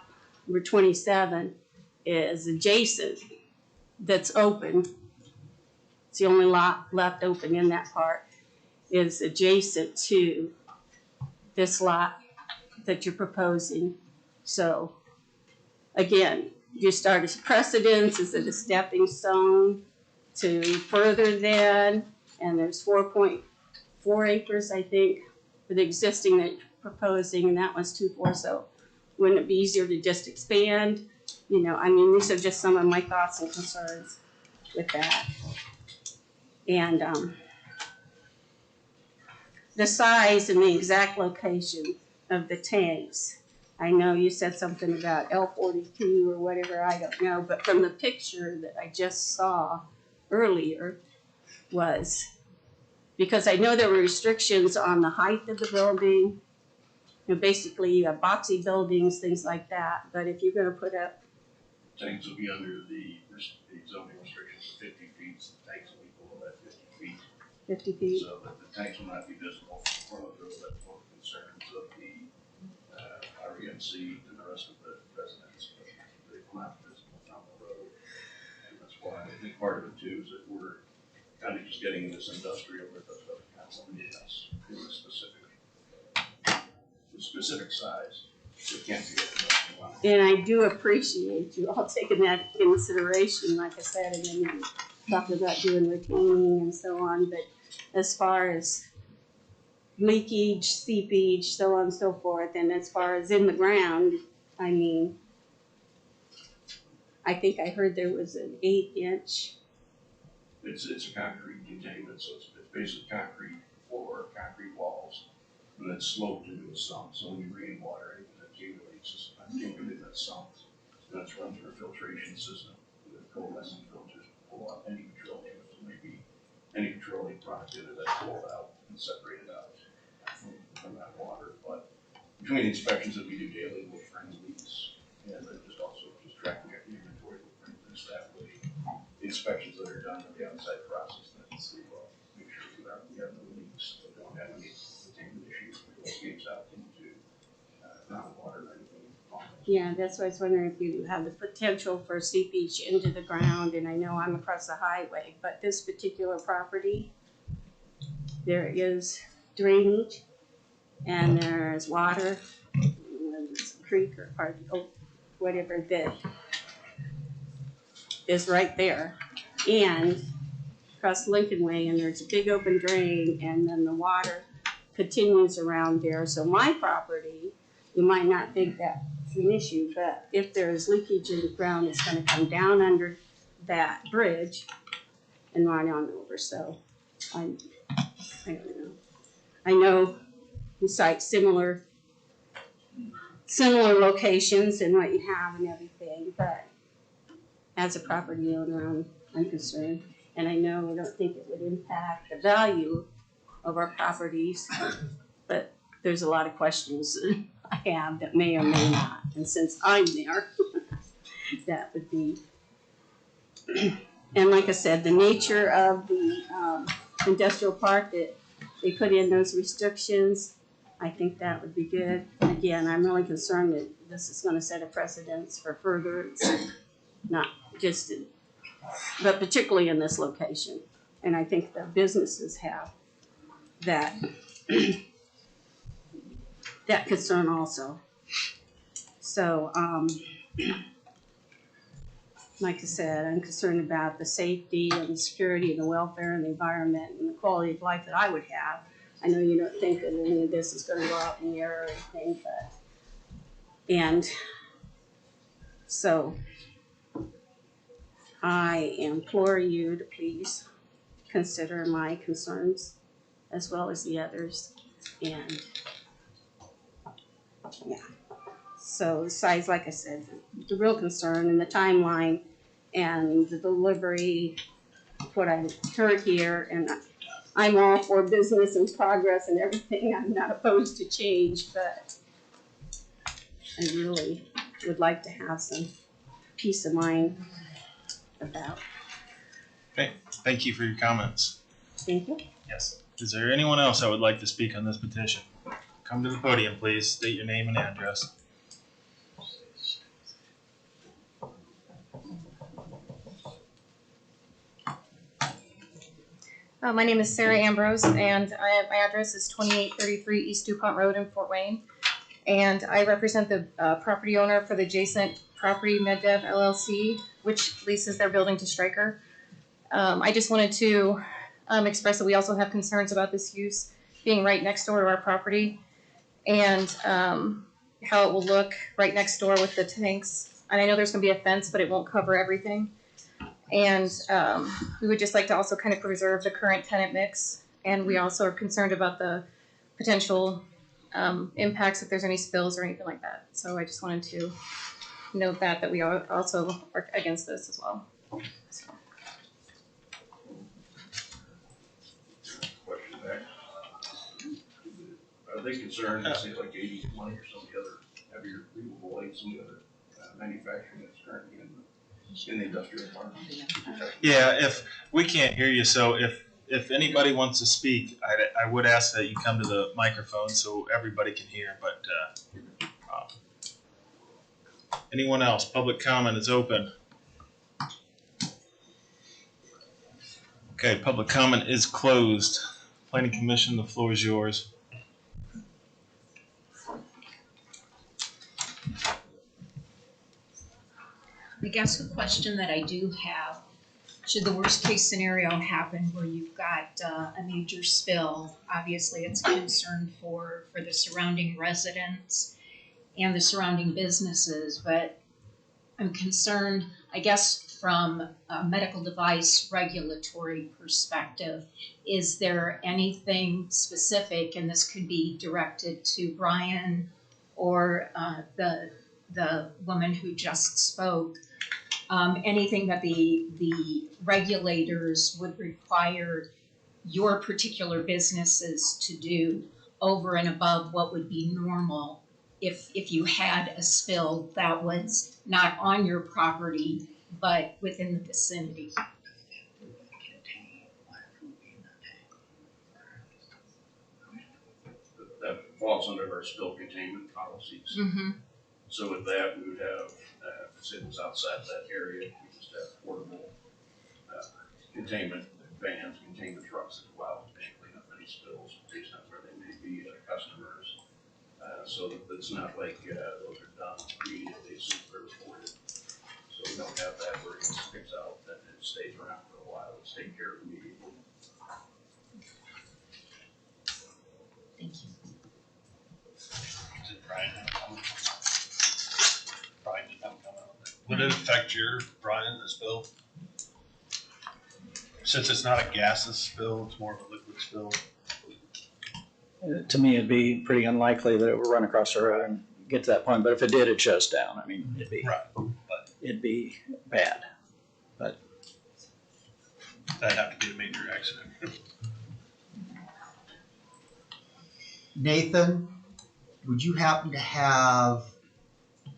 number 27 is adjacent, that's open. It's the only lot left open in that part, is adjacent to this lot that you're proposing. So again, you start as precedence, is it a stepping stone to further then? And there's 4.4 acres, I think, for the existing that you're proposing, and that one's 2.4, so wouldn't it be easier to just expand? You know, I mean, these are just some of my thoughts and concerns with that. And the size and the exact location of the tanks. I know you said something about L42 or whatever, I don't know, but from the picture that I just saw earlier was Because I know there were restrictions on the height of the building. You know, basically you have boxy buildings, things like that, but if you're gonna put up. Tanks will be under the zoning restrictions of 50 feet, so the tanks will be below that 50 feet. 50 feet. So that the tanks will not be visible from the front of the road. That's one of the concerns of the REMC and the rest of the residents. But they will not be visible from the road. And that's why I think part of it too is that we're kind of just getting this industrial that does not limit us to a specific size. It can't be industrial. And I do appreciate you all taking that into consideration, like I said, and then you talked about doing retaining and so on, but as far as leakage, seepage, so on and so forth, and as far as in the ground, I mean, I think I heard there was an 8-inch. It's a concrete containment, so it's basically concrete floor, concrete walls, and then sloped into a sump. So when you rainwater, anything that accumulates in that sump, and that's run through a filtration system with coalescent filters to pull out any petroleum, so maybe any petroleum product in it that's pulled out and separated out from that water. But between the inspections that we do daily, we'll find leaks, and then just also just tracking the inventory footprint that way. The inspections that are done in the outside process, then we'll make sure we have no leaks, we don't have any containment issues, it escapes out into groundwater or anything. Yeah, that's why I was wondering if you have the potential for seepage into the ground, and I know I'm across the highway, but this particular property, there is drainage, and there's water, there's a creek or whatever that is right there, and across Lincoln Way, and there's a big open drain, and then the water continues around there. So my property, you might not think that's an issue, but if there's leakage in the ground, it's going to come down under that bridge and run on over. So I don't know. I know you cite similar locations and what you have and everything, but as a property owner, I'm concerned, and I know I don't think it would impact the value of our properties, but there's a lot of questions I have that may or may not, and since I'm there, that would be. And like I said, the nature of the industrial park that they put in those restrictions, I think that would be good. Again, I'm really concerned that this is going to set a precedence for further, not just, but particularly in this location. And I think the businesses have that that concern also. So, like I said, I'm concerned about the safety and the security and the welfare and the environment and the quality of life that I would have. I know you don't think that any of this is going to go out in the air or anything, but, and so I implore you to please consider my concerns as well as the others, and yeah. So besides, like I said, the real concern and the timeline and the delivery, what I heard here, and I'm all for business and progress and everything. I'm not opposed to change, but I really would like to have some peace of mind about. Okay, thank you for your comments. Thank you. Yes. Is there anyone else that would like to speak on this petition? Come to the podium, please. State your name and address. My name is Sarah Ambrose, and my address is 2833 East DuPont Road in Fort Wayne. And I represent the property owner for the adjacent property, MedDev LLC, which leases their building to Stryker. I just wanted to express that we also have concerns about this use being right next door to our property, and how it will look right next door with the tanks. And I know there's going to be a fence, but it won't cover everything. And we would just like to also kind of preserve the current tenant mix. And we also are concerned about the potential impacts if there's any spills or anything like that. So I just wanted to note that we are also are against this as well. So. Question big concern, it seems like 80/20 or some of the other heavier renewable lights, some of the other manufacturing that's currently in the industrial park. Yeah, if we can't hear you, so if anybody wants to speak, I would ask that you come to the microphone so everybody can hear. But anyone else? Public comment is open. Okay, public comment is closed. Planning Commission, the floor is yours. I guess a question that I do have, should the worst case scenario happen where you've got a major spill, obviously it's a concern for the surrounding residents and the surrounding businesses, but I'm concerned, I guess, from a medical device regulatory perspective. Is there anything specific, and this could be directed to Brian or the woman who just spoke, anything that the regulators would require your particular businesses to do over and above what would be normal if you had a spill that was not on your property but within the vicinity? That falls under our spill containment policies. Mm-hmm. So with that, we would have, if it was outside that area, we just have portable containment vans, containment trucks that go out and clean up any spills based on where they may be customers. So that it's not like those are done immediately as soon as they're reported. So we don't have that where it sticks out and it stays around for a while. It's taken care of immediately. Thank you. Would it affect your, Brian, the spill? Since it's not a gaseous spill, it's more of a liquid spill. To me, it'd be pretty unlikely that it would run across the road and get to that point, but if it did, it shuts down. I mean, it'd be bad, but. That'd have to be a major accident. Nathan, would you happen to have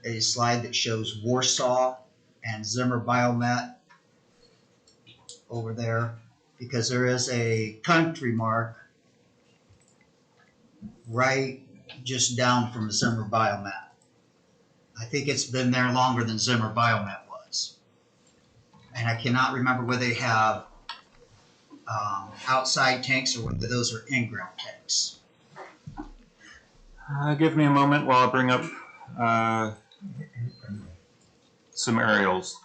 a slide that shows Warsaw and Zimmer Biomet over there? Because there is a country mark right just down from Zimmer Biomet. I think it's been there longer than Zimmer Biomet was. And I cannot remember whether they have outside tanks or whether those are in-ground tanks. Give me a moment while I bring up some aerials.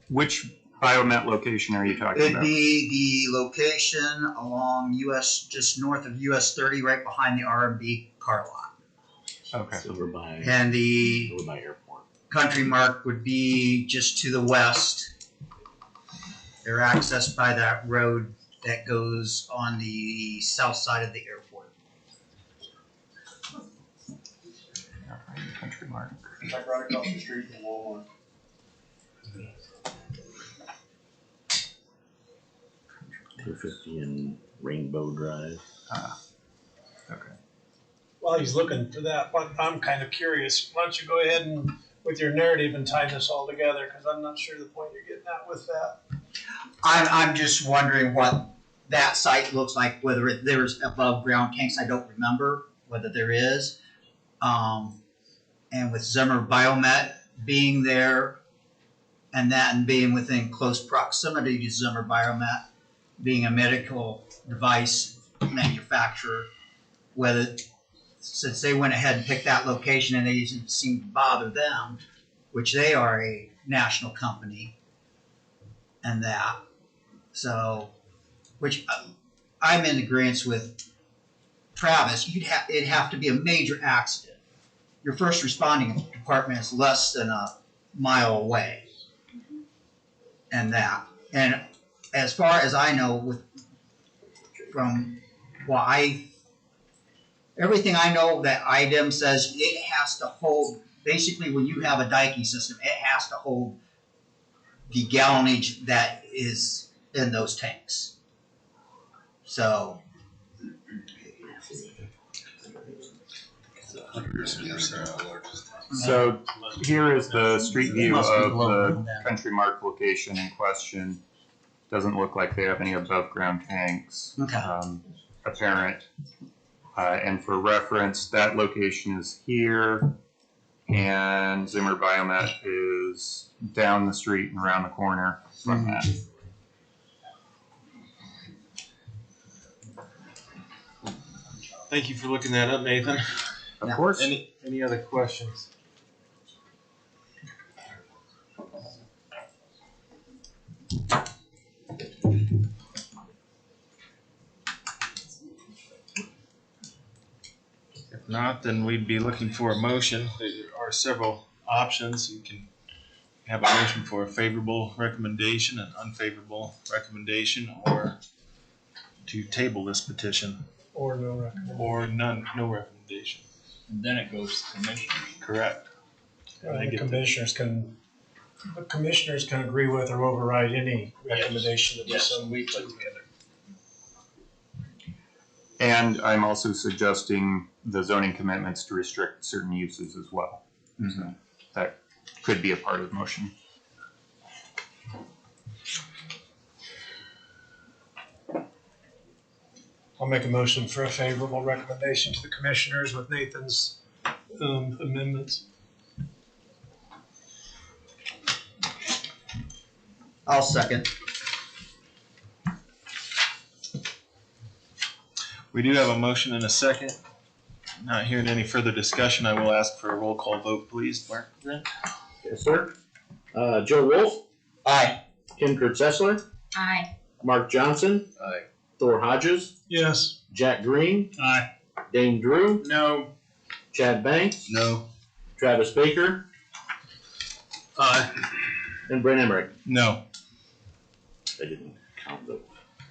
Which biomet location are you talking It'd about? be the location along US, just north of US 30, right behind the R&B car lot. Okay. Over by And the airport. country mark would be just to the west. They're accessed by that road that goes on the south side of the airport. Country mark. It's like right across the street from Walmart. 250 and Rainbow Drive. Okay. While he's looking for that, I'm kind of curious. Why don't you go ahead and, with your narrative, and tie this all together, because I'm not sure the point you're getting at with that. I'm just wondering what that site looks like, whether there's above ground tanks. I don't remember whether there is. And with Zimmer Biomet being there and being within close proximity to Zimmer Biomet, being a medical device manufacturer, whether, since they went ahead and picked that location and they didn't seem to bother them, which they are a national company, and that. So, which I'm in agreement with Travis. It'd have to be a major accident your first responding department is less than a mile away. And that, and as far as I know, everything I know that IDEM says it has to hold, basically when you have a diking system, it has to hold the gallonage that is in those tanks. So. So here is the street view of the Country Mark location in question. Doesn't look like they have any above ground tanks apparent. And for reference, that location is here, and Zimmer Biomet is down the street and around the corner from that. Thank you for looking that up, Nathan. Of course. Any other questions? If not, then we'd be looking for a motion. There are several options. You can have a motion for a favorable recommendation, an unfavorable recommendation, or to table this petition. Or no recommendation. Or no recommendation. And then it goes to commissioners. Correct. The commissioners can agree with or override any recommendation that Yes, is we put together. And I'm also suggesting the zoning commitments to restrict certain uses as well. So that could be a part of the motion. I'll make a motion for a favorable recommendation to the commissioners with Nathan's amendments. I'll second. We do have a motion and a second. Not hearing any further discussion, I will ask for a roll call vote, please. Brent? Yes, sir. Joe Wolf. Aye. Kim Kurtzessler. Aye. Mark Johnson. Aye. Thor Hodges. Yes. Jack Green. Aye. Dane Drew. No. Chad Banks. No. Travis Baker. Aye. And Brent Emmerich. No. I didn't count those.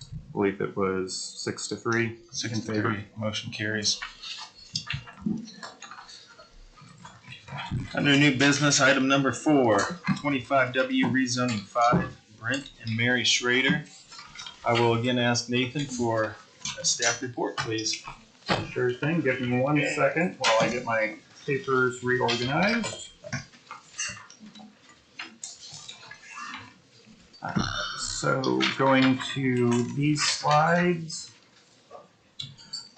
I believe it was 6-3. 6-3. Motion carries. Under new business, item number 4, 25W rezoning 5, Brent and Mary Schrader. I will again ask Nathan for a staff report, please. Sure thing. Give me 1 second while I get my papers reorganized. So going to these slides,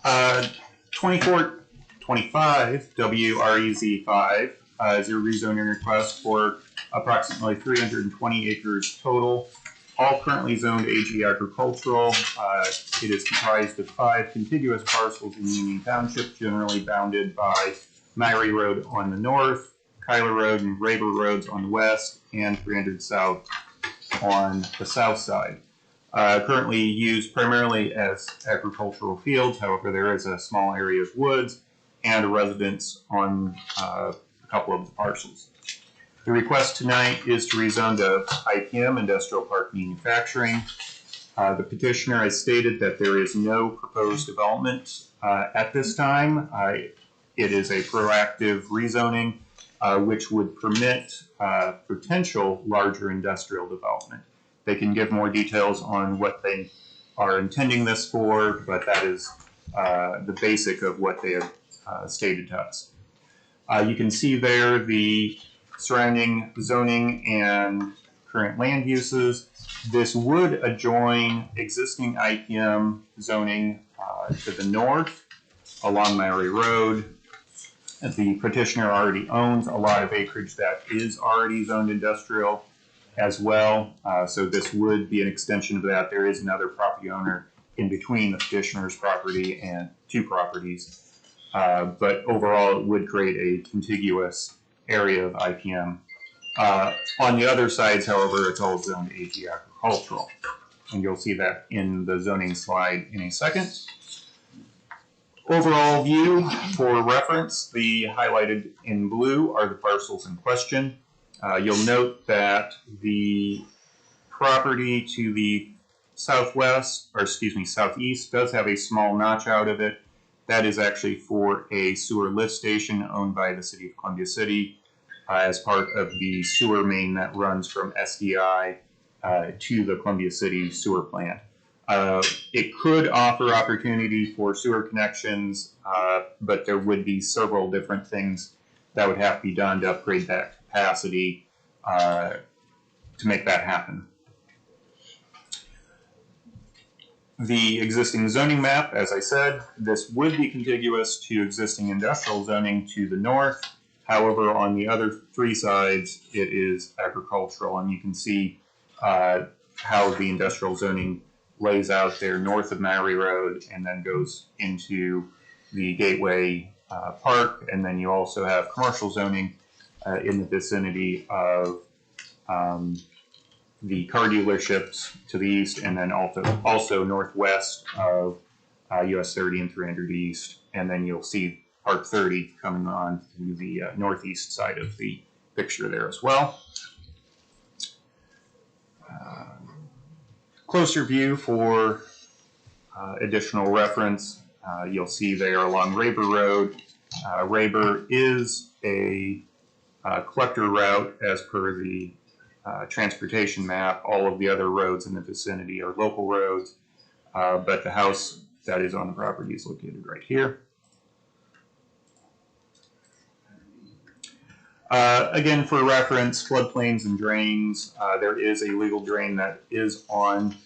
25 WREZ5 is your rezoning request for approximately 320 acres total, all currently zoned AG agricultural. It is comprised of 5 contiguous parcels in Union Township, generally bounded by Myrie Road on the north, Kyler Road and Raber Roads on the west, and 300 South on the south side. Currently used primarily as agricultural fields, however there is a small area of woods and a residence on a couple of the parcels. The request tonight is to rezone to IPM, Industrial Park Manufacturing. The petitioner has stated that there is no proposed development at this time. It is a proactive rezoning which would permit potential larger industrial development. They can give more details on what they are intending this for, but that is the basic of what they have stated to us. You can see there the surrounding zoning and current land uses. This would adjoin existing IPM zoning to the north along Myrie Road. The petitioner already owns a lot of acreage that is already zoned industrial as well. So this would be an extension of that. There is another property owner in between the petitioner's property and 2 properties. But overall, it would create a contiguous area of IPM. On the other sides, however, it's all zoned AG agricultural. And you'll see that in the zoning slide in a second. Overall view for reference, the highlighted in blue are the parcels in question. You'll note that the property to the southwest, or excuse me, southeast, does have a small notch out of it. That is actually for a sewer lift station owned by the city of Columbia City as part of the sewer main that runs from SDI to the Columbia City sewer plant. It could offer opportunity for sewer connections, but there would be several different things that would have to be done to upgrade that capacity to make that happen. The existing zoning map, as I said, this would be contiguous to existing industrial zoning to the north. However, on the other three sides, it is agricultural, and you can see how the industrial zoning lays out there north of Maury Road and then goes into the Gateway Park, and then you also have commercial zoning in the vicinity of the car dealerships to the east, and then also northwest of US 30 and 300 East, and then you'll see Park 30 coming on to the northeast side of the picture there as well. Closer view for additional reference, you'll see there along Raber Road. Raber is a collector route as per the transportation map. All of the other roads in the vicinity are local roads, but the house that is on the property is located right here. Again, for reference, floodplains and drains, there is a legal drain that is on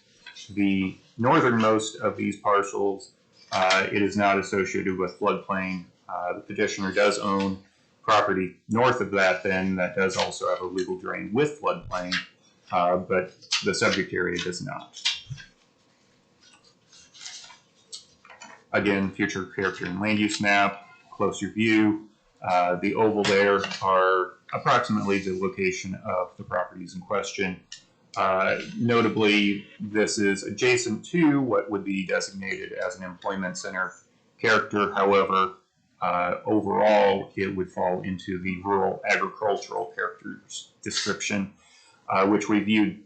the northernmost of these parcels. It is not associated with floodplain. The petitioner does own property north of that then that does also have a legal drain with floodplain, but the subject area does not. Again, future character and land use map, closer view. The oval there are approximately the location of the properties in question. Notably, this is adjacent to what would be designated as an employment center character. However, overall, it would fall into the rural agricultural characters description, which we viewed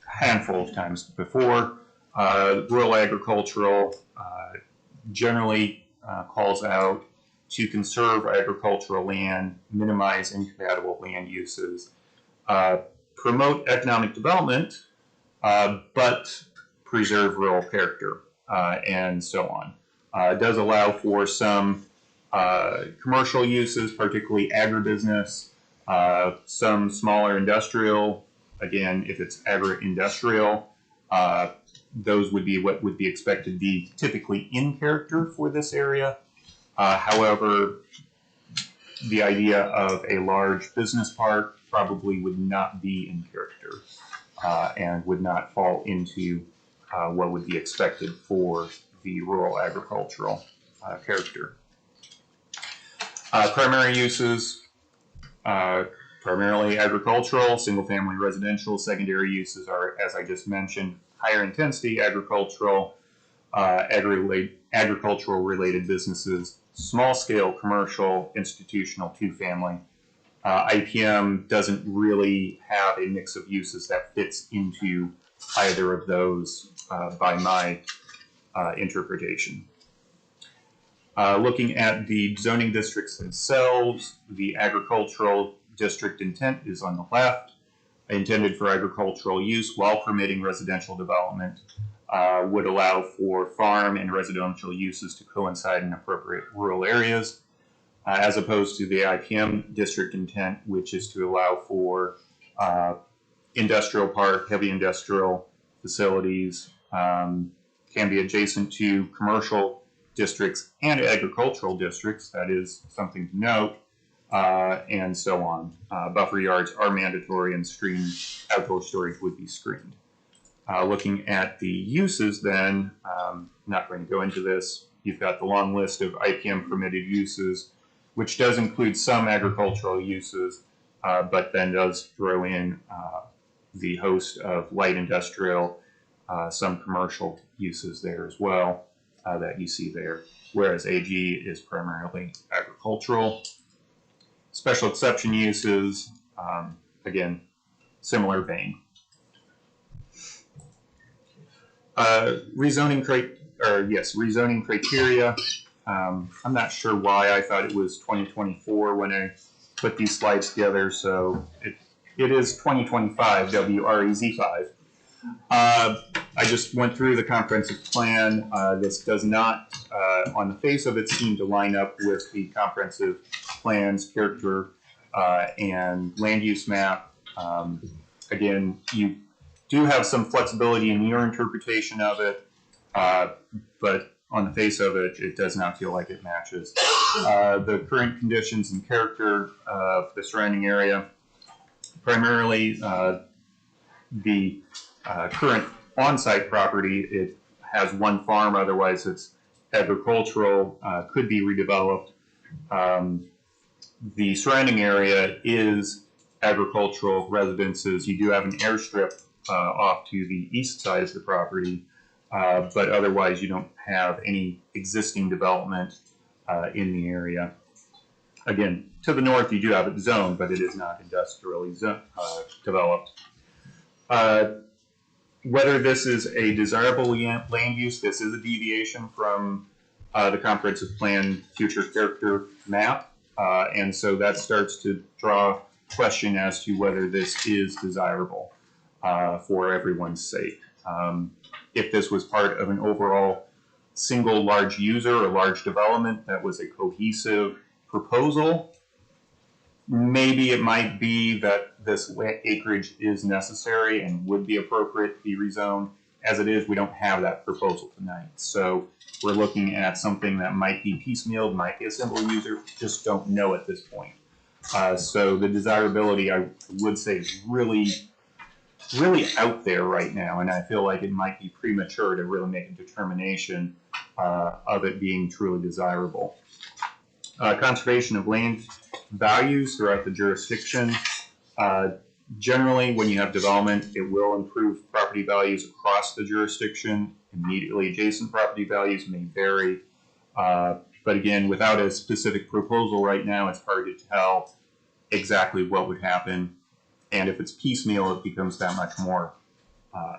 a handful of times before. Rural agricultural generally calls out to conserve agricultural land, minimize incompatible land uses, promote economic development, but preserve rural character, and so on. It does allow for some commercial uses, particularly agribusiness, some smaller industrial. Again, if it's agri-industrial, those would be what would be expected to be typically in character for this area. However, the idea of a large business park probably would not be in character and would not fall into what would be expected for the rural agricultural character. Primary uses, primarily agricultural, single-family residential. Secondary uses are, as I just mentioned, higher intensity agricultural, agricultural related businesses, small-scale commercial, institutional, two-family. IPM doesn't really have a mix of uses that fits into either of those by my interpretation. Looking at the zoning districts themselves, the agricultural district intent is on the left, intended for agricultural use while permitting residential development. Would allow for farm and residential uses to coincide in appropriate rural areas, as opposed to the IPM district intent, which is to allow for industrial park, heavy industrial facilities, can be adjacent to commercial districts and agricultural districts. That is something to note, and so on. Buffer yards are mandatory, and outdoor storage would be screened. Looking at the uses then, not going to go into this, you've got the long list of IPM permitted uses, which does include some agricultural uses, but then does throw in the host of light industrial, some commercial uses there as well. that you see there, whereas AG is primarily agricultural. Special exception uses, again, similar vein. Rezoning criteria. I'm not sure why I thought it was 2024 when I put these slides together, so it is 2025, WREZ5. I just went through the comprehensive plan. This does not, on the face of it, seem to line up with the comprehensive plan's character and land use map. Again, you do have some flexibility in your interpretation of it, but on the face of it, it does not feel like it matches. The current conditions and character of the surrounding area, primarily the current on-site property, it has one farm, otherwise it's agricultural, could be redeveloped. The surrounding area is agricultural residences. You do have an airstrip off to the east side of the property, but otherwise you don't have any existing development in the area. Again, to the north you do have it zoned, but it is not industrially developed. Whether this is a desirable land use, this is a deviation from the comprehensive plan future character map, and so that starts to draw question as to whether this is desirable for everyone's sake. If this was part of an overall single large user or large development that was a cohesive proposal, maybe it might be that this acreage is necessary and would be appropriate to be rezoned. As it is, we don't have that proposal tonight. So we're looking at something that might be piecemeal, might be a simple user, just don't know at this point. So the desirability, I would say, is really out there right now, and I feel like it might be premature to really make a determination of it being truly desirable. Conservation of land values throughout the jurisdiction. Generally, when you have development, it will improve property values across the jurisdiction. Immediately adjacent property values may vary. But again, without a specific proposal right now, it's hard to tell exactly what would happen. And if it's piecemeal, it becomes that much more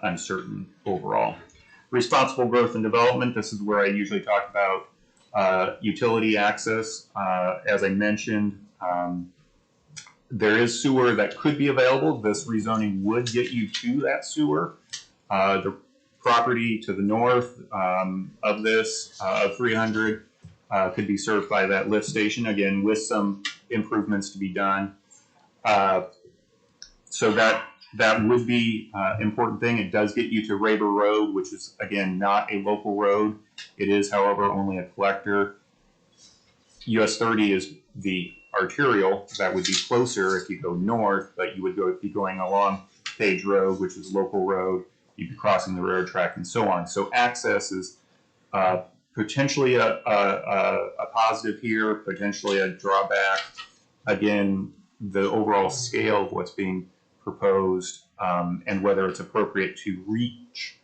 uncertain overall. Responsible growth and development. This is where I usually talk about utility access. As I mentioned, there is sewer that could be available. This rezoning would get you to that sewer. The property to the north of this, of 300, could be served by that lift station, again, with some improvements to be done. So that would be an important thing. It does get you to Raber Road, which is, again, not a local road. It is, however, only a collector. US 30 is the arterial. That would be closer if you go north, but you would be going along Page Road, which is a local road. You'd be crossing the railroad track and so on. So access is potentially a positive here, potentially a drawback. Again, the overall scale of what's being proposed and whether it's appropriate to reach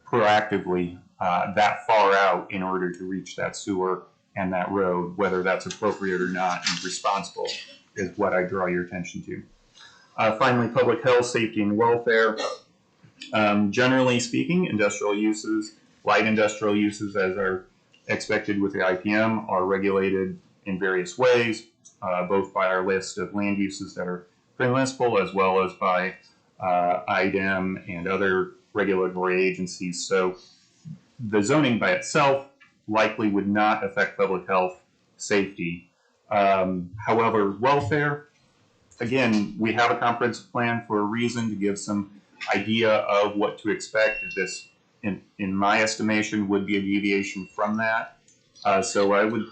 proactively that far out in order to reach that sewer and that road, whether that's appropriate or not and responsible, is what I draw your attention to. Finally, public health, safety, and welfare. Generally speaking, industrial uses, light industrial uses, as are expected with the IPM, are regulated in various ways, both by our list of land uses that are municipal, as well as by IDEM and other regulatory agencies. So the zoning by itself likely would not affect public health, safety. However, welfare, again, we have a comprehensive plan for a reason, to give some idea of what to expect. This, in my estimation, would be a deviation from that. So I would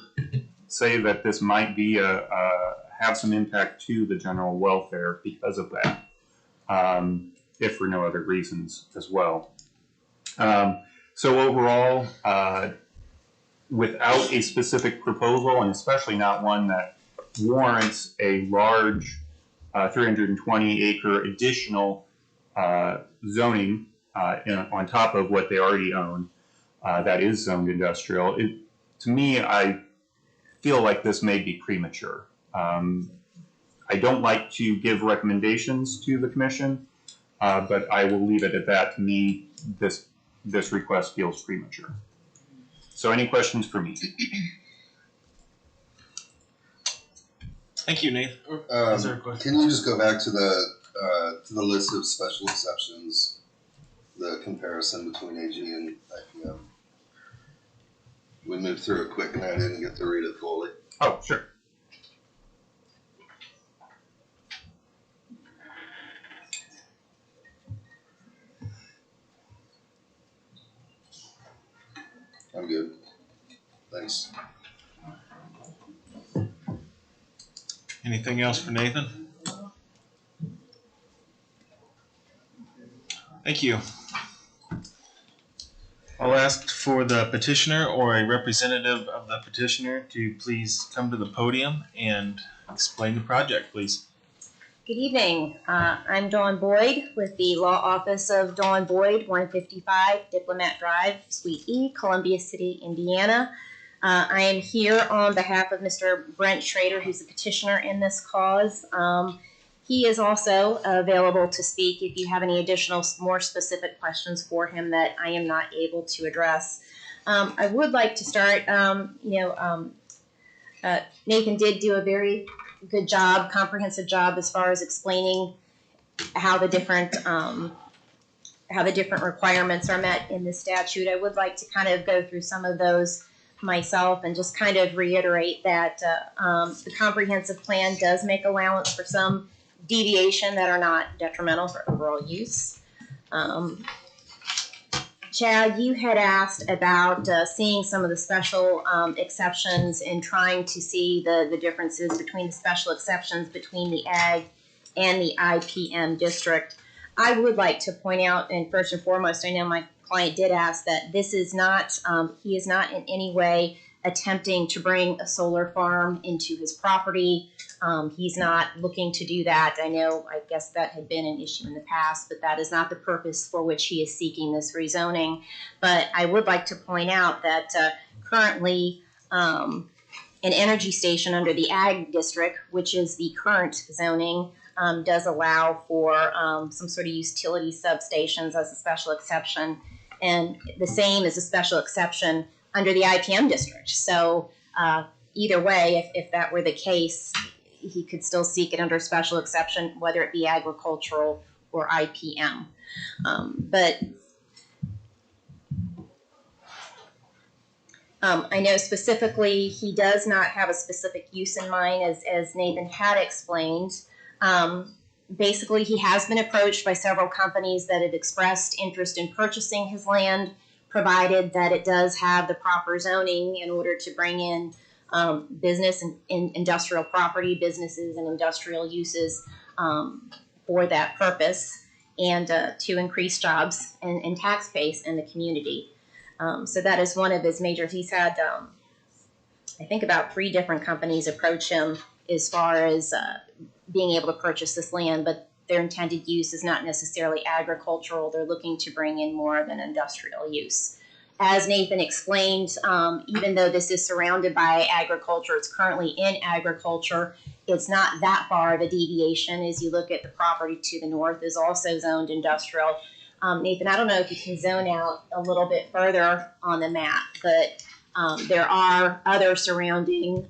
say that this might be have some impact to the general welfare because of that, if for no other reasons as well. So overall, without a specific proposal, and especially not one that warrants a large 320-acre additional zoning on top of what they already own, that is zoned industrial. To me, I feel like this may be premature. I don't like to give recommendations to the commission, but I will leave it at that. To me, this request feels premature. So any questions for me? Thank you, Nate. Can you just go back to the list of special exceptions, the comparison between AG and IPM? We moved through it quick and I didn't get to read it fully. Oh, sure. I'm good. Thanks. Anything else for Nathan? Thank you. I'll ask for the petitioner or a representative of the petitioner to please come to the podium and explain the project, please. Good evening. I'm Dawn Boyd with the Law Office of Dawn Boyd, 155 Diplomat Drive, Suite E, Columbia City, Indiana. I am here on behalf of Mr. Brent Schrader, who's the petitioner in this cause. He is also available to speak if you have any additional, more specific questions for him that I am not able to address. I would like to start, Nathan did do a very good job, comprehensive job as far as explaining how the different requirements are met in the statute. I would like to kind of go through some of those myself and just kind of reiterate that the comprehensive plan does make allowance for some deviation that are not detrimental for overall use. Chad, you had asked about seeing some of the special exceptions and trying to see the differences between the special exceptions between the ag and the IPM district. I would like to point out, and first and foremost, I know my client did ask that this is not, he is not in any way attempting to bring a solar farm into his property. He's not looking to do that. I guess that had been an issue in the past, but that is not the purpose for which he is seeking this rezoning. But I would like to point out that currently an energy station under the ag district, which is the current zoning, does allow for some sort of utility substations as a special exception, and the same as a special exception under the IPM district. So either way, if that were the case, he could still seek it under special exception, whether it be agricultural or IPM. I know specifically he does not have a specific use in mind, as Nathan had explained. Basically, he has been approached by several companies that have expressed interest in purchasing his land, provided that it does have the proper zoning in order to bring in business and industrial property, businesses and industrial uses for that purpose, and to increase jobs and tax base in the community. So that is one of his major. He's had, I think, about 3 different companies approach him as far as being able to purchase this land, but their intended use is not necessarily agricultural. They're looking to bring in more of an industrial use. As Nathan explained, even though this is surrounded by agriculture, it's currently in agriculture, it's not that far of a deviation. As you look at the property to the north is also zoned industrial. Nathan, I don't know if you can zone out a little bit further on the map, but there are other surrounding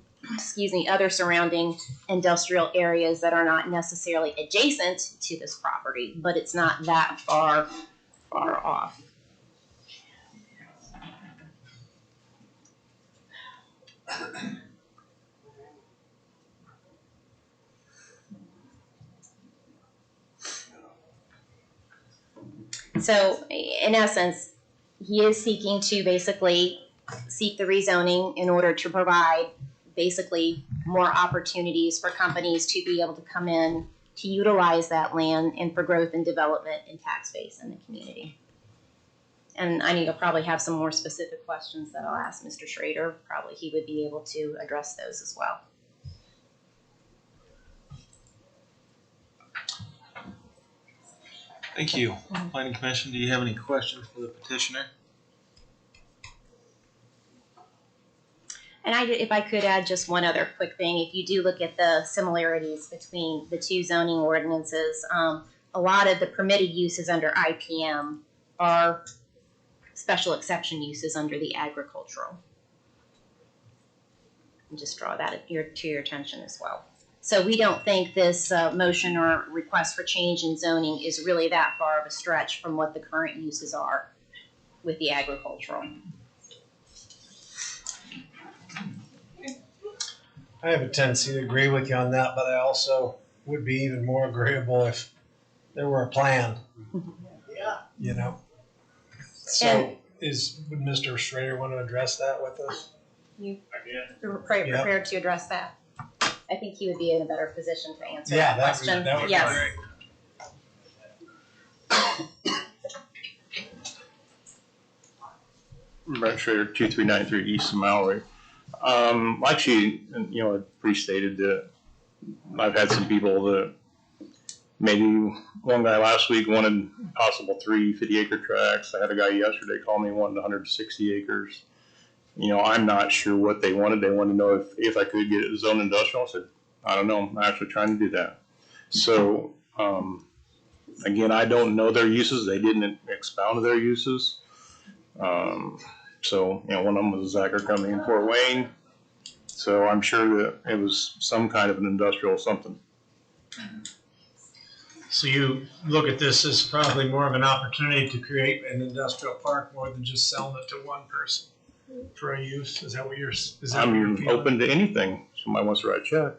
industrial areas that are not necessarily adjacent to this property, but it's not that far off. So in essence, he is seeking to basically seek the rezoning in order to provide basically more opportunities for companies to be able to come in to utilize that land and for growth and development and tax base in the community. And I need to probably have some more specific questions that I'll ask Mr. Schrader. Probably he would be able to address those as well. Thank you. Planning Commission, do you have any questions for the petitioner? And if I could add just one other quick thing, if you do look at the similarities between the two zoning ordinances, a lot of the permitted uses under IPM are special exception uses under the agricultural. And just draw that to your attention as well. So we don't think this motion or request for change in zoning is really that far of a stretch from what the current uses are with the agricultural. I have a tendency to agree with you on that, but I also would be even more agreeable if there were a plan. Yeah. You know. So would Mr. Schrader want to address that with us? You're prepared to address that. I think he would be in a better position to answer that question. That would be great. Brent Schrader, 2393 East Mallory. Actually, you know, it pre-stated that I've had some people that maybe one guy last week wanted possible 3 50-acre tracts. I had a guy yesterday call me wanted 160 acres. You know, I'm not sure what they wanted. They wanted to know if I could get it zoned industrial. I said, I don't know. I'm actually trying to do that. So, again, I don't know their uses. They didn't expound their uses. So, you know, one of them was a Zachar company in Fort Wayne. So I'm sure that it was some kind of an industrial something. So you look at this as probably more of an opportunity to create an industrial park more than just selling it to one person for a use. Is that what you're I'm open to anything. Somebody wants to write a check.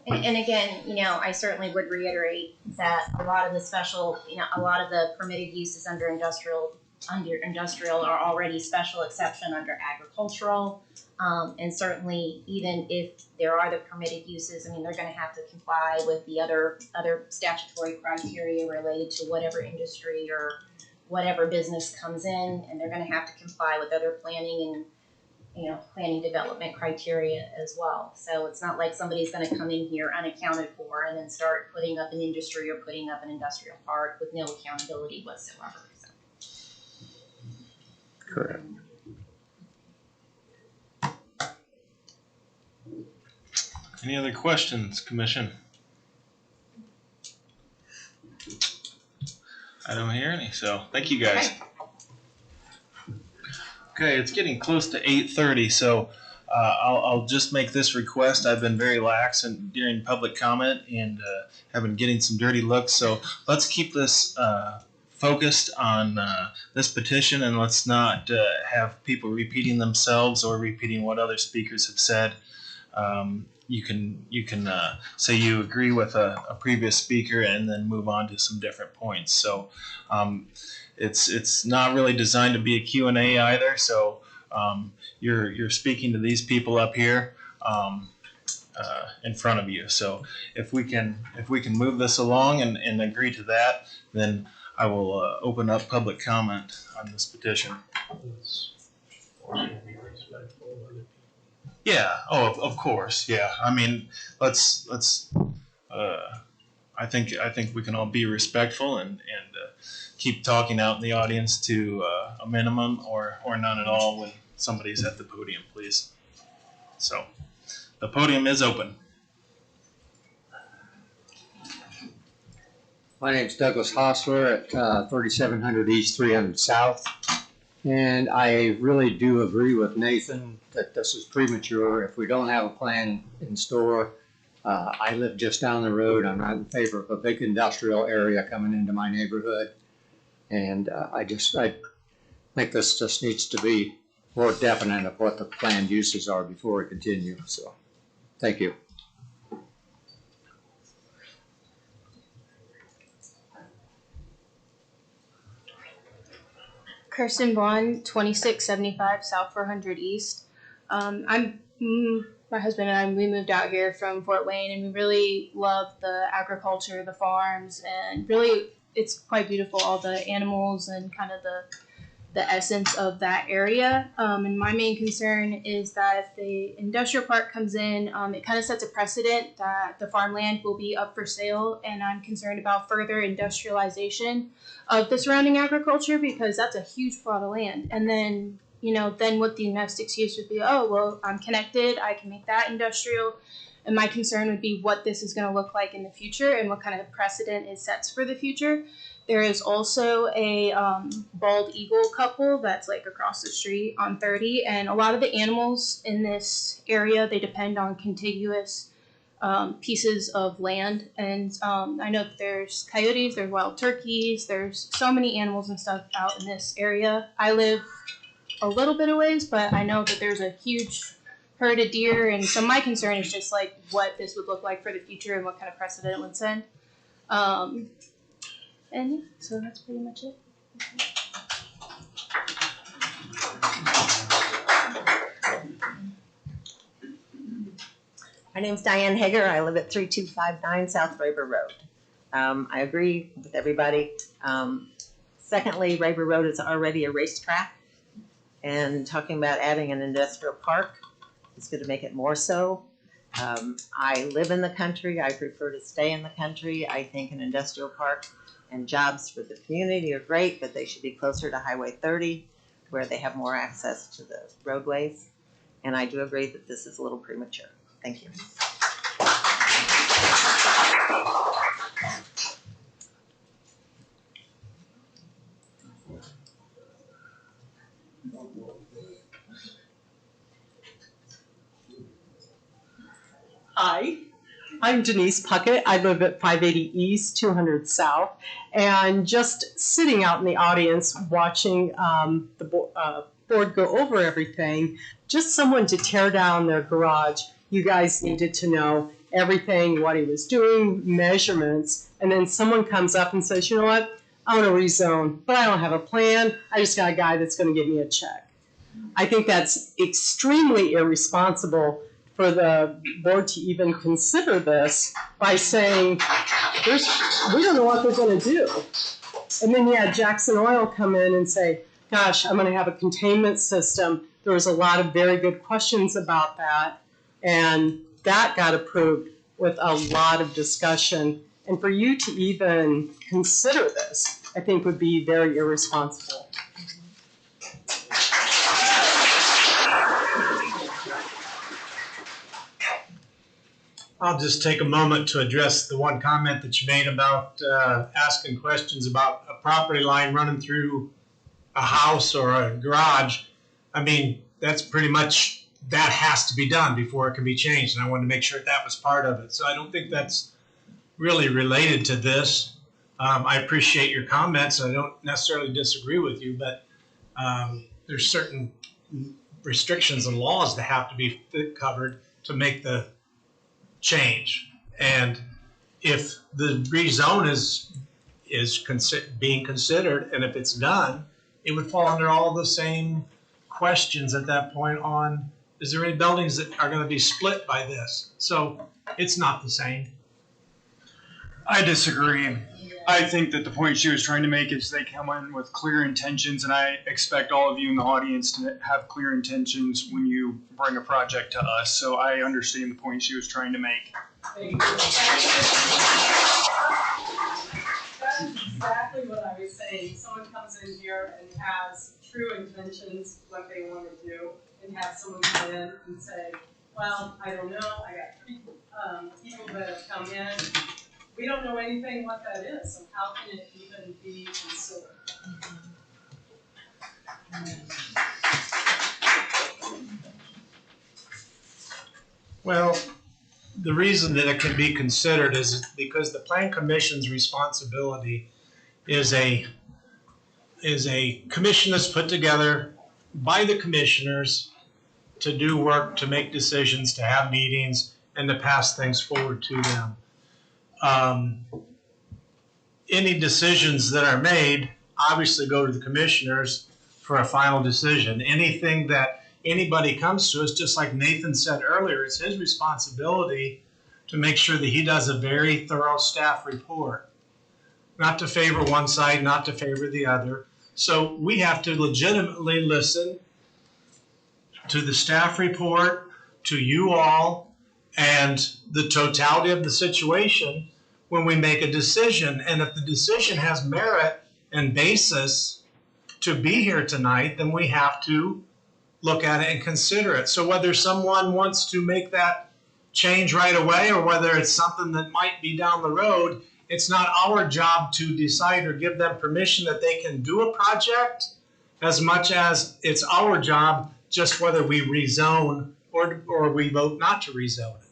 And again, you know, I certainly would reiterate that a lot of the permitted uses under industrial are already special exception under agricultural. And certainly, even if there are the permitted uses, I mean, they're going to have to comply with the other statutory criteria related to whatever industry or whatever business comes in, and they're going to have to comply with other planning and planning development criteria as well. So it's not like somebody's going to come in here unaccounted for and then start putting up an industry or putting up an industrial park with no accountability whatsoever. So. Correct. Any other questions, Commission? I don't hear any, so thank you guys. Okay, it's getting close to 8:30, so I'll just make this request. I've been very lax during public comment and have been getting some dirty looks, so let's keep this focused on this petition, and let's not have people repeating themselves or repeating what other speakers have said. You can say you agree with a previous speaker and then move on to some different points. So it's not really designed to be a Q&A either. So you're speaking to these people up here in front of you. So if we can move this along and agree to that, then I will open up public comment on this petition. Yeah. Oh, of course. Yeah. I mean, let's. I think we can all be respectful and keep talking out in the audience to a minimum or none at all when somebody's at the podium, please. So, the podium is open. My name's Douglas Hostler at 3700 East, 300 South. And I really do agree with Nathan that this is premature. If we don't have a plan in store, I live just down the road. I'm not in favor of a big industrial area coming into my neighborhood. And I think this just needs to be more definite of what the planned uses are before we continue. So, thank you. Kirsten Vaughn, 2675 South 400 East. My husband and I, we moved out here from Fort Wayne, and we really love the agriculture, the farms, and really it's quite beautiful, all the animals and kind of the essence of that area. And my main concern is that if the industrial park comes in, it kind of sets a precedent that the farmland will be up for sale, and I'm concerned about further industrialization of the surrounding agriculture, because that's a huge plot of land. And then, then what the next excuse would be, oh, well, I'm connected, I can make that industrial. And my concern would be what this is going to look like in the future and what kind of precedent it sets for the future. There is also a bald eagle couple that's like across the street on 30, and a lot of the animals in this area, they depend on contiguous pieces of land. And I know that there's coyotes, there's wild turkeys, there's so many animals and stuff out in this area. I live a little bit of ways, but I know that there's a huge herd of deer, and so my concern is just like what this would look like for the future and what kind of precedent it would send. And yeah, so that's pretty much it. My name's Diane Hager. I live at 3259 South Raber Road. I agree with everybody. Secondly, Raber Road is already a racetrack, and talking about adding an industrial park is going to make it more so. I live in the country. I prefer to stay in the country. I think an industrial park and jobs for the community are great, but they should be closer to Highway 30, where they have more access to the roadways. And I do agree that this is a little premature. Thank you. Hi, I'm Denise Puckett. I live at 580 East, 200 South, and just sitting out in the audience watching the board go over everything, just someone to tear down their garage. You guys needed to know everything, what he was doing, measurements, and then someone comes up and says, you know what, I want to rezone, but I don't have a plan. I just got a guy that's going to give me a check. I think that's extremely irresponsible for the board to even consider this by saying, we don't know what they're going to do. And then you had Jackson Oil come in and say, gosh, I'm going to have a containment system. There was a lot of very good questions about that, and that got approved with a lot of discussion. And for you to even consider this, I think would be very irresponsible. I'll just take a moment to address the one comment that you made about asking questions about a property line running through a house or a garage. I mean, that's pretty much, that has to be done before it can be changed, and I wanted to make sure that was part of it. So I don't think that's really related to this. I appreciate your comments. I don't necessarily disagree with you, but there's certain restrictions and laws that have to be covered to make the change. And if the rezone is being considered, and if it's done, it would fall under all the same questions at that point on, is there any buildings that are going to be split by this? So it's not the same. I disagree. I think that the point she was trying to make is they come in with clear intentions, and I expect all of you in the audience to have clear intentions when you bring a project to us. So I understand the point she was trying to make. That's exactly what I was saying. Someone comes in here and has true intentions, what they want to do, and have someone come in and say, well, I don't know, I got 3 people that have come in. We don't know anything what that is, so how can it even be considered? Well, the reason that it can be considered is because the Plan Commission's responsibility is a commission that's put together by the commissioners to do work, to make decisions, to have meetings, and to pass things forward to them. Any decisions that are made obviously go to the commissioners for a final decision. Anything that anybody comes to us, just like Nathan said earlier, it's his responsibility to make sure that he does a very thorough staff report. Not to favor one side, not to favor the other, So we have to legitimately listen to the staff report, to you all, and the totality of the situation when we make a decision. And if the decision has merit and basis to be here tonight, then we have to look at it and consider it. So whether someone wants to make that change right away or whether it's something that might be down the road, it's not our job to decide or give them permission that they can do a project as much as it's our job just whether we rezone or we vote not to rezone it.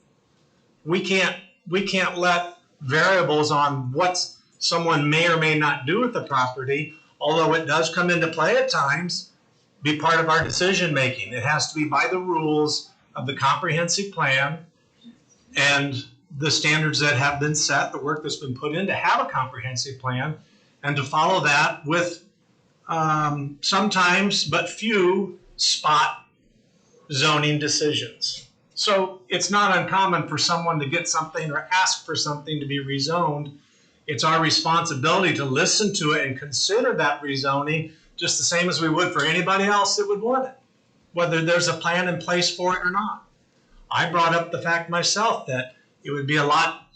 We can't let variables on what someone may or may not do with the property, although it does come into play at times, be part of our decision making. It has to be by the rules of the comprehensive plan and the standards that have been set, the work that's been put in to have a comprehensive plan, and to follow that with sometimes but few spot zoning decisions. So it's not uncommon for someone to get something or ask for something to be rezoned. It's our responsibility to listen to it and consider that rezoning just the same as we would for anybody else that would want it, whether there's a plan in place for it or not. I brought up the fact myself that it would be a lot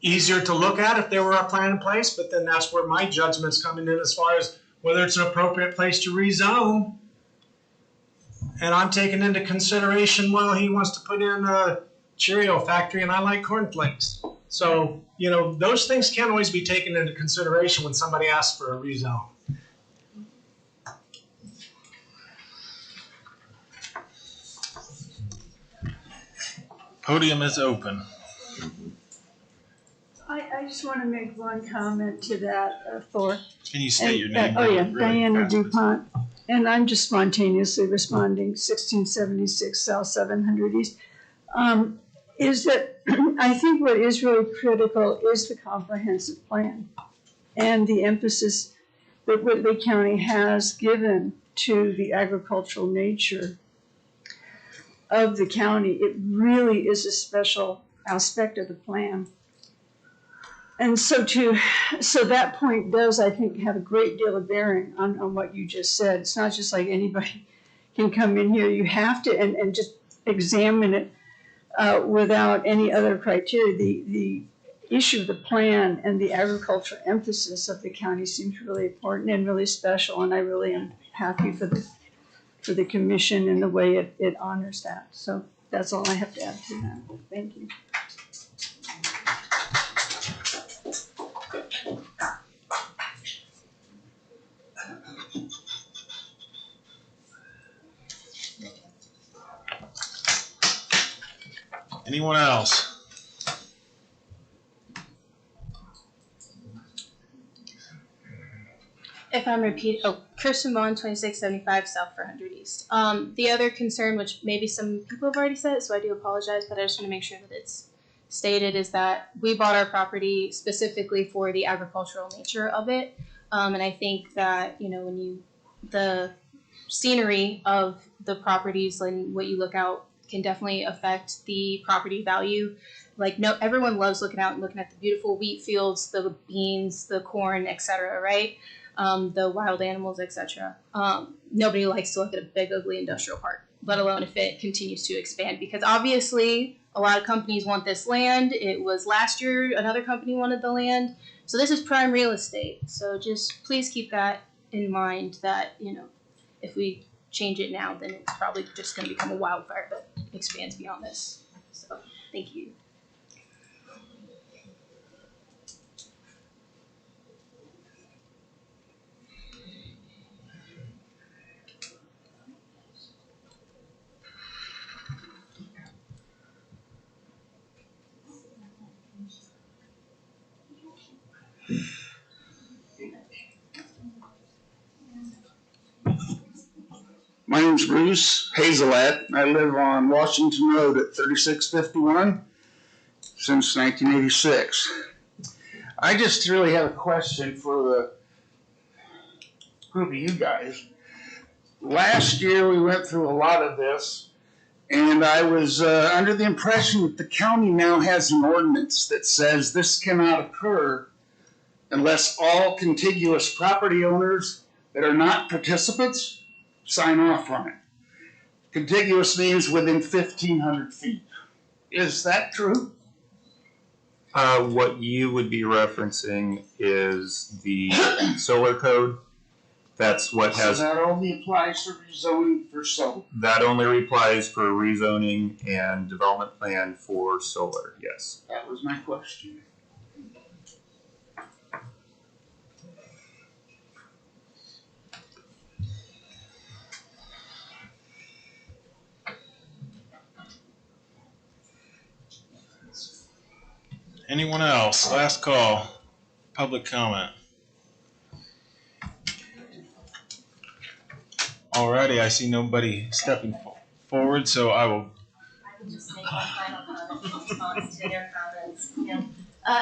easier to look at if there were a plan in place, but then that's where my judgment's coming in as far as whether it's an appropriate place to rezone. And I'm taking into consideration, well, he wants to put in a Cheerio factory and I like cornflakes. So, you know, those things can't always be taken into consideration when somebody asks for a rezone. Podium is open. I just want to make one comment to that, Thor. Can you state your name? Oh, yeah, really Diana fast? DuPont. And I'm just spontaneously responding, 1676 South 700 East. Is that I think what is really critical is the comprehensive plan and the emphasis that Whitley County has given to the agricultural nature of the county. It really is a special aspect of the plan. And so that point does, I think, have a great deal of bearing on what you just said. It's not just like anybody can come in here. You have to and just examine it without any other criteria. The issue of the plan and the agricultural emphasis of the county seems really important and really special, and I really am happy for the commission and the way it honors that. So that's all I have to add to that. Thank you. Anyone else? If I'm Kirsten Vaughn, 2675 South 400 East. The other concern, which maybe some people have already said, so I do apologize, but I just want to make sure that it's stated, is that we bought our property specifically for the agricultural nature of it. And I think that, you know, the scenery of the properties and what you look out can definitely affect the property value. Like, no, everyone loves looking out and looking at the beautiful wheat fields, the beans, the corn, etc., right? The wild animals, etc. Nobody likes to look at a big, ugly industrial park, let alone if it continues to expand, because obviously a lot of companies want this land. It was last year another company wanted the land. So this is prime real estate. So just please keep that in mind, that, you know, if we change it now, then it's probably just going to become a wildfire that expands beyond this. So thank you. My name's Bruce Hazelat. I live on Washington Road at 3651 since 1986. I just really have a question for the group of you guys. Last year we went through a lot of this, and I was under the impression that the county now has an ordinance that says this cannot occur unless all contiguous property owners that are not participants sign off on it. Contiguous means within 1,500 feet. Is that true? What you would be referencing is the solar code. That's what has. So that only applies for rezoning for solar? That only applies for rezoning and development plan for solar, yes. That was my question. Anyone else? Last call. Public comment. Alrighty, I see nobody stepping forward, so I will. I would just make one final comment in response to their comments.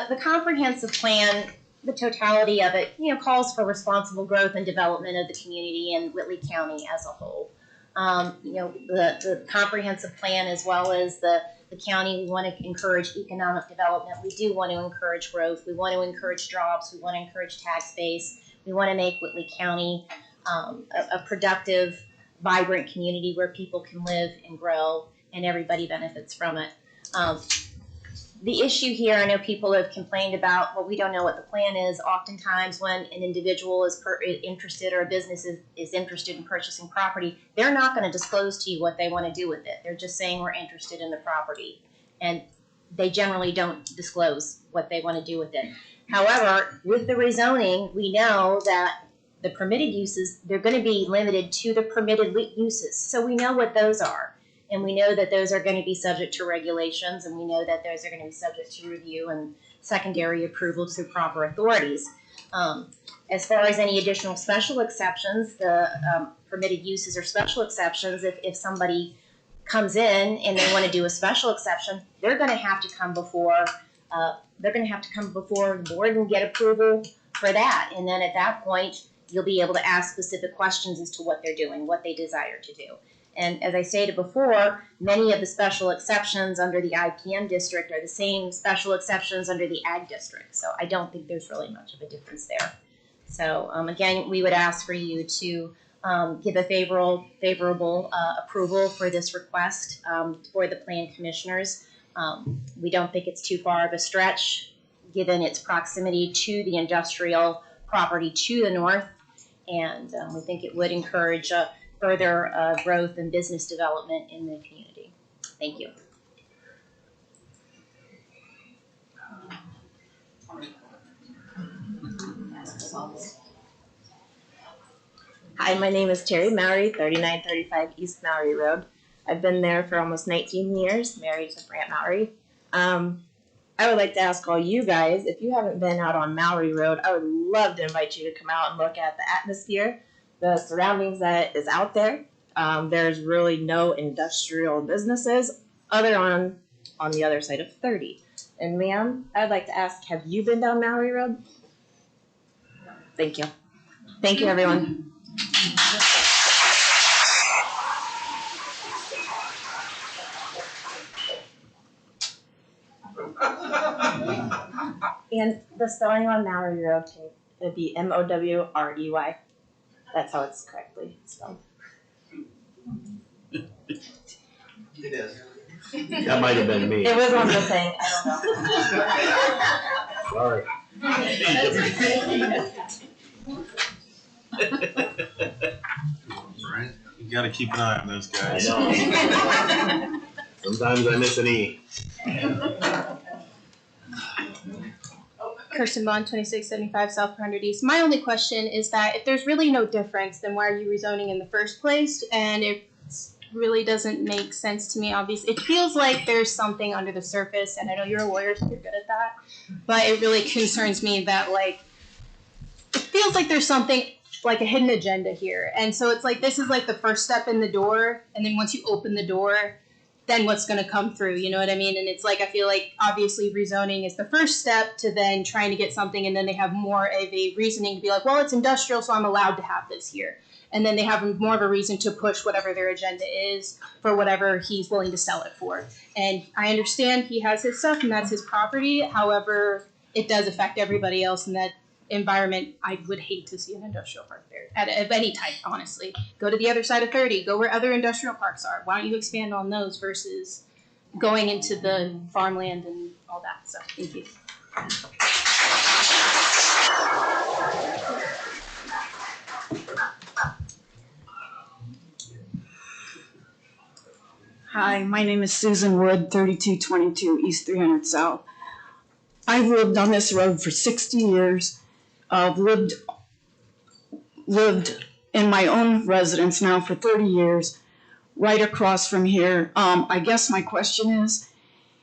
The comprehensive plan, the totality of it, calls for responsible growth and development of the community and Whitley County as a whole. The comprehensive plan, as well as the county, we want to encourage economic development. We do want to encourage growth. We want to encourage jobs. We want to encourage tax base. We want to make Whitley County a productive, vibrant community where people can live and grow and everybody benefits from it. The issue here, I know people have complained about, well, we don't know what the plan is. Oftentimes when an individual is interested or a business is interested in purchasing property, they're not going to disclose to you what they want to do with it. They're just saying we're interested in the property. And they generally don't disclose what they want to do with it. However, with the rezoning, we know that the permitted uses, they're going to be limited to the permitted uses. So we know what those are. And we know that those are going to be subject to regulations, and we know that those are going to be subject to review and secondary approval through proper authorities. As far as any additional special exceptions, the permitted uses or special exceptions, if somebody comes in and they want to do a special exception, they're going to have to come before the board and get approval for that. And then at that point, you'll be able to ask specific questions as to what they're doing, what they desire to do. And as I stated before, many of the special exceptions under the IPM district are the same special exceptions under the ag district. So I don't think there's really much of a difference there. So again, we would ask for you to give a favorable approval for this request for the plan commissioners. We don't think it's too far of a stretch given its proximity to the industrial property to the north. And we think it would encourage further growth and business development in the community. Thank you. Hi, my name is Terry Mowry, 3935 East Mowry Road. I've been there for almost 19 years, married to Brent Mowry. I would like to ask all you guys, if you haven't been out on Mowry Road, I would love to invite you to come out and look at the atmosphere, the surroundings that is out there. There's really no industrial businesses other on the other side of 30. And ma'am, I'd like to ask, have you been down Mowry Road? Thank you. Thank you, everyone. And the spelling on Mowry Road would be Mowrey. That's how it's correctly spelled. It is. That might have been me. It was on the thing. I don't know. Sorry. Right? You got to keep an eye on those guys. I know. Sometimes I miss an E. Kirsten Bond, 2675 South 100 East. My only question is that if there's really no difference, then why are you rezoning in the first place? And it really doesn't make sense to me, obviously. It feels like there's something under the surface, and I know you're a lawyer, so you're good at that. But it really concerns me that, it feels like there's something, like a hidden agenda here. And so it's like, this is like the first step in the door, and then once you open the door, then what's going to come through, you know what I mean? And it's like, I feel like obviously rezoning is the first step to then trying to get something, and then they have more of a reasoning to be like, well, it's industrial, so I'm allowed to have this here. And then they have more of a reason to push whatever their agenda is for whatever he's willing to sell it for. And I understand he has his stuff and that's his property. However, it does affect everybody else, and that environment, I would hate to see an industrial park there of any type, honestly. Go to the other side of 30, go where other industrial parks are. Why don't you expand on those versus going into the farmland and all that stuff? Thank you. Hi, my name is Susan Wood, 3222 East 300 South. I've lived on this road for 60 years. I've lived in my own residence now for 30 years, right across from here. I guess my question is,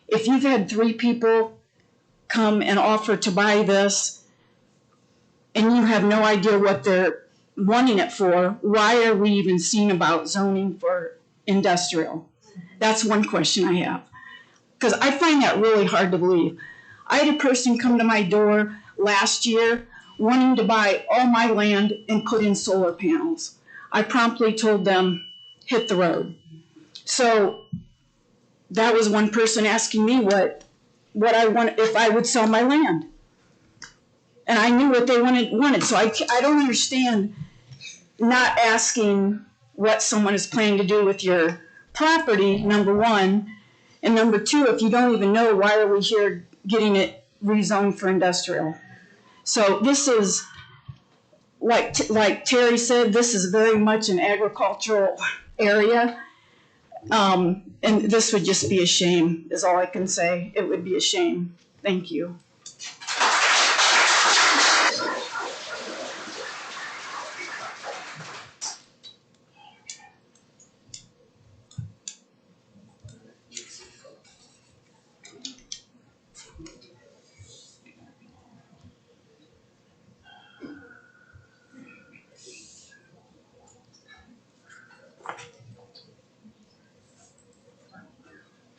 if you've had 3 people come and offer to buy this, and you have no idea what they're wanting it for, why are we even seeing about zoning for industrial? That's one question I have, because I find that really hard to believe. I had a person come to my door last year wanting to buy all my land and put in solar panels. I promptly told them, hit the road. So that was one person asking me what I want, if I would sell my land. And I knew what they wanted. So I don't understand not asking what someone is planning to do with your property, number one. And number two, if you don't even know, why are we here getting it rezoned for industrial? So this is, like Terry said, this is very much an agricultural area. And this would just be a shame, is all I can say. It would be a shame. Thank you.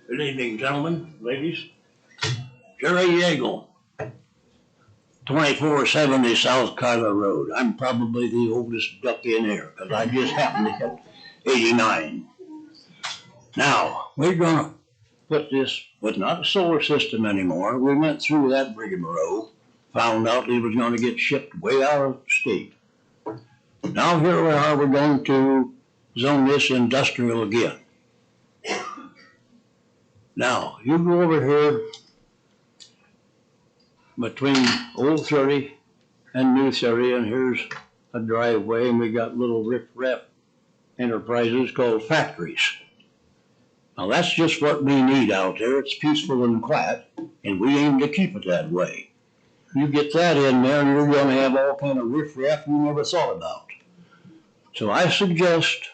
Good evening, gentlemen, ladies. Jerry Seigel, 2470 South Kyler Road. I'm probably the oldest duck in here because I just happened to hit 89. Now, we're going to put this with not a solar system anymore. We went through that rigmarole, found out it was going to get shipped way out of state. Now here we are, we're going to zone this industrial again. Now, you go over here between Old 30 and New 30, and here's a driveway, and we got little riff-raff enterprises called factories. Now, that's just what we need out there. It's peaceful and quiet, and we aim to keep it that way. You get that in there, and you're going to have all kind of riff-raff you never thought about. So I suggest,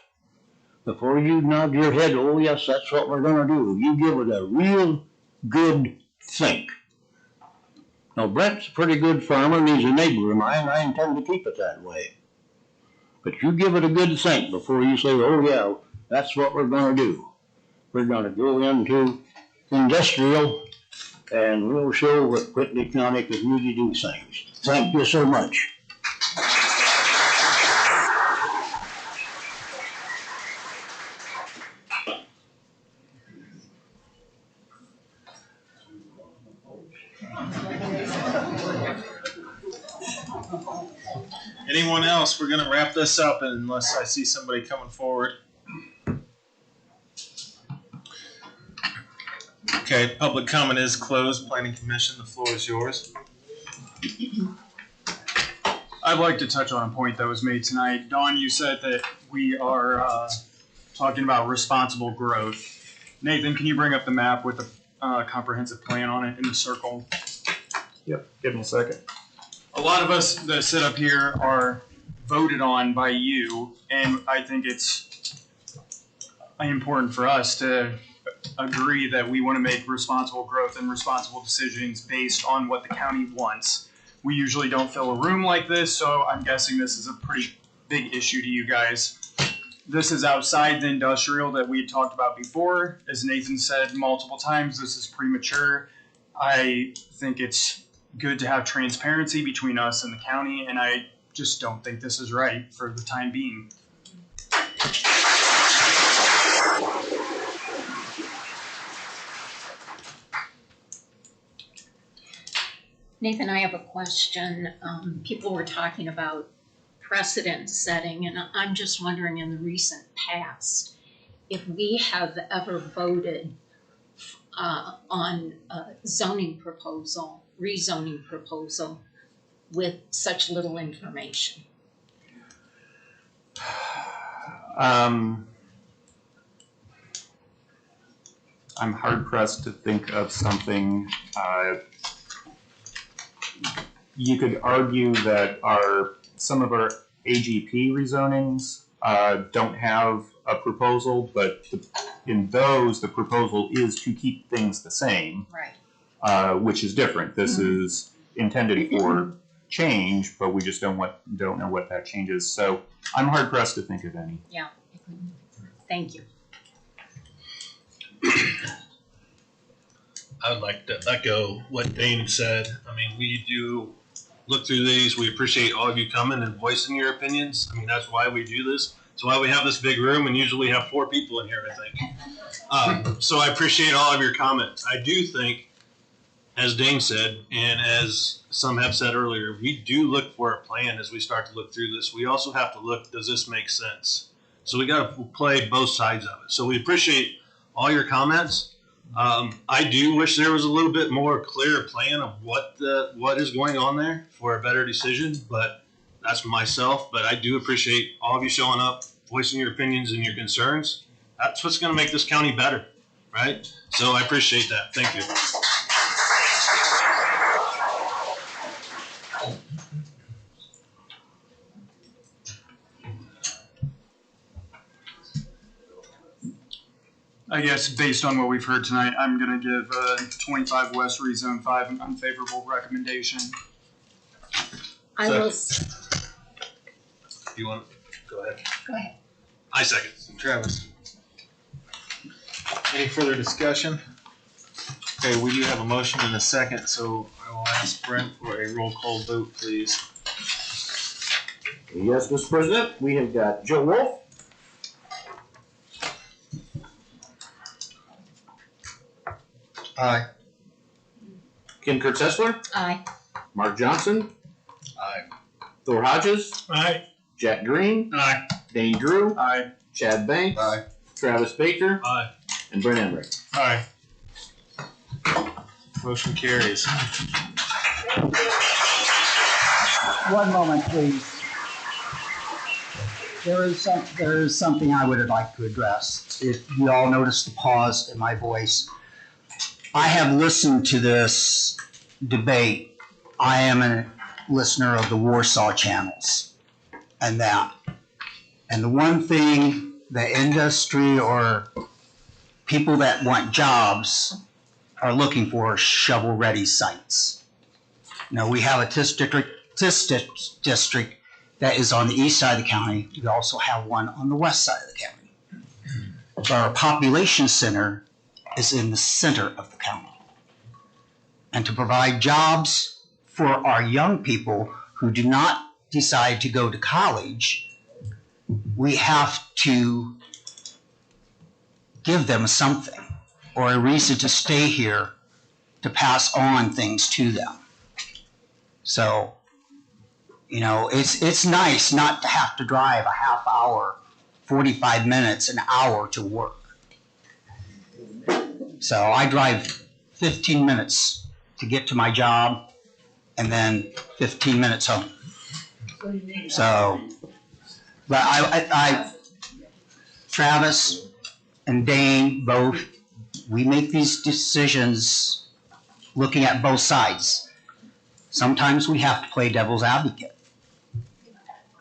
before you nod your head, oh yes, that's what we're going to do, you give it a real good think. Now, Brent's a pretty good farmer, and he's a neighbor of mine, and I intend to keep it that way. But you give it a good think before you say, oh yeah, that's what we're going to do. We're going to go into industrial, and we'll show what Whitley County can really do things. Thank you so much. Anyone else? We're going to wrap this up unless I see somebody coming forward. Okay, public comment is closed. Planning Commission, the floor is yours. I'd like to touch on a point that was made tonight. Dawn, you said that we are talking about responsible growth. Nathan, can you bring up the map with the comprehensive plan on it in the circle? Yep, give me a second. A lot of us that sit up here are voted on by you, and I think it's important for us to agree that we want to make responsible growth and responsible decisions based on what the county wants. We usually don't fill a room like this, so I'm guessing this is a pretty big issue to you guys. This is outside the industrial that we had talked about before. As Nathan said multiple times, this is premature. I think it's good to have transparency between us and the county, and I just don't think this is right for the time being. Nathan, I have a question. People were talking about precedent setting, and I'm just wondering in the recent past if we have ever voted on a zoning proposal, rezoning proposal, with such little information. I'm hard pressed to think of something. You could argue that some of our AGP rezonings don't have a proposal, but in those, the proposal is to keep things the same, right? Which is different. This is intended for change, but we just don't know what that change is. So I'm hard pressed to think of any. Yeah. Thank you. I would like to echo what Dane said. I mean, we do look through these. We appreciate all of you coming and voicing your opinions. I mean, that's why we do this. That's why we have this big room and usually have 4 people in here, I think. So I appreciate all of your comments. I do think, as Dane said, and as some have said earlier, we do look for a plan as we start to look through this. We also have to look, does this make sense? So we got to play both sides of it. So we appreciate all your comments. I do wish there was a little bit more clear plan of what is going on there for a better decision, but that's myself. But I do appreciate all of you showing up, voicing your opinions and your concerns. That's what's going to make this county better, right? So I appreciate that. Thank you. I guess based on what we've heard tonight, I'm going to give 25 West Rezone 5 an unfavorable recommendation. I will. You want to go ahead? Go ahead. I second. Travis. Any further discussion? Okay, we do have a motion and a second, so I will ask Brent for a roll call vote, please. Yes, Mr. President, we have got Joe Wolf. Aye. Kim Kurtzessler. Aye. Mark Johnson. Aye. Thor Hodges. Aye. Jack Green. Aye. Dane Drew. Aye. Chad Banks. Aye. Travis Baker. Aye. And Brent Emmerich. Aye. Motion carries. One moment, please. There is something I would like to address. If you all notice the pause in my voice, I have listened to this debate. I am a listener of the Warsaw channels and that. And the one thing the industry or people that want jobs are looking for is shovel-ready sites. Now, we have a district that is on the east side of the county. We also have one on the west side of the county. But our population center is in the center of the county. And to provide jobs for our young people who do not decide to go to college, we have to give them something or a reason to stay here to pass on things to them. So, you know, it's nice not to have to drive a half hour, 45 minutes, an hour to work. So I drive 15 minutes to get to my job and then 15 minutes home. So, but I Travis and Dane both, we make these decisions looking at both sides. Sometimes we have to play devil's advocate.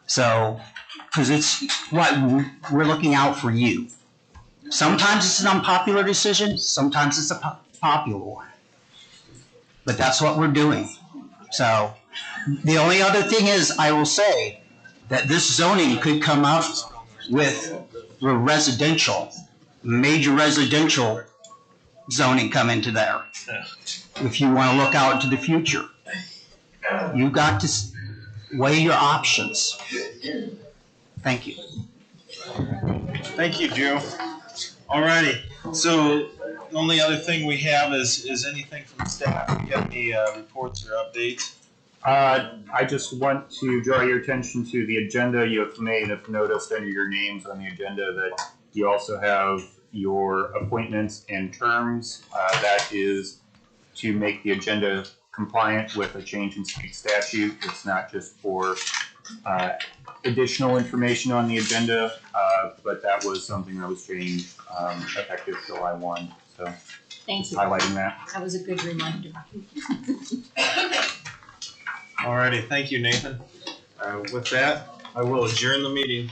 So, because it's what we're looking out for you. Sometimes it's an unpopular decision, sometimes it's a popular one. But that's what we're doing. So, the only other thing is, I will say that this zoning could come up with residential, major residential zoning come into there. If you want to look out into the future, you've got to weigh your options. Thank you. Thank you, Joe. Alrighty, so only other thing we have is anything from staff. You got any reports or updates? I just want to draw your attention to the agenda. You may have noticed under your names on the agenda that you also have your appointments and terms. That is to make the agenda compliant with a change in state statute. It's not just for additional information on the agenda, but that was something that was changed effective July 1. So Thank you. highlighting that. That was a good reminder. Alrighty, thank you, Nathan. With that, I will adjourn the meeting.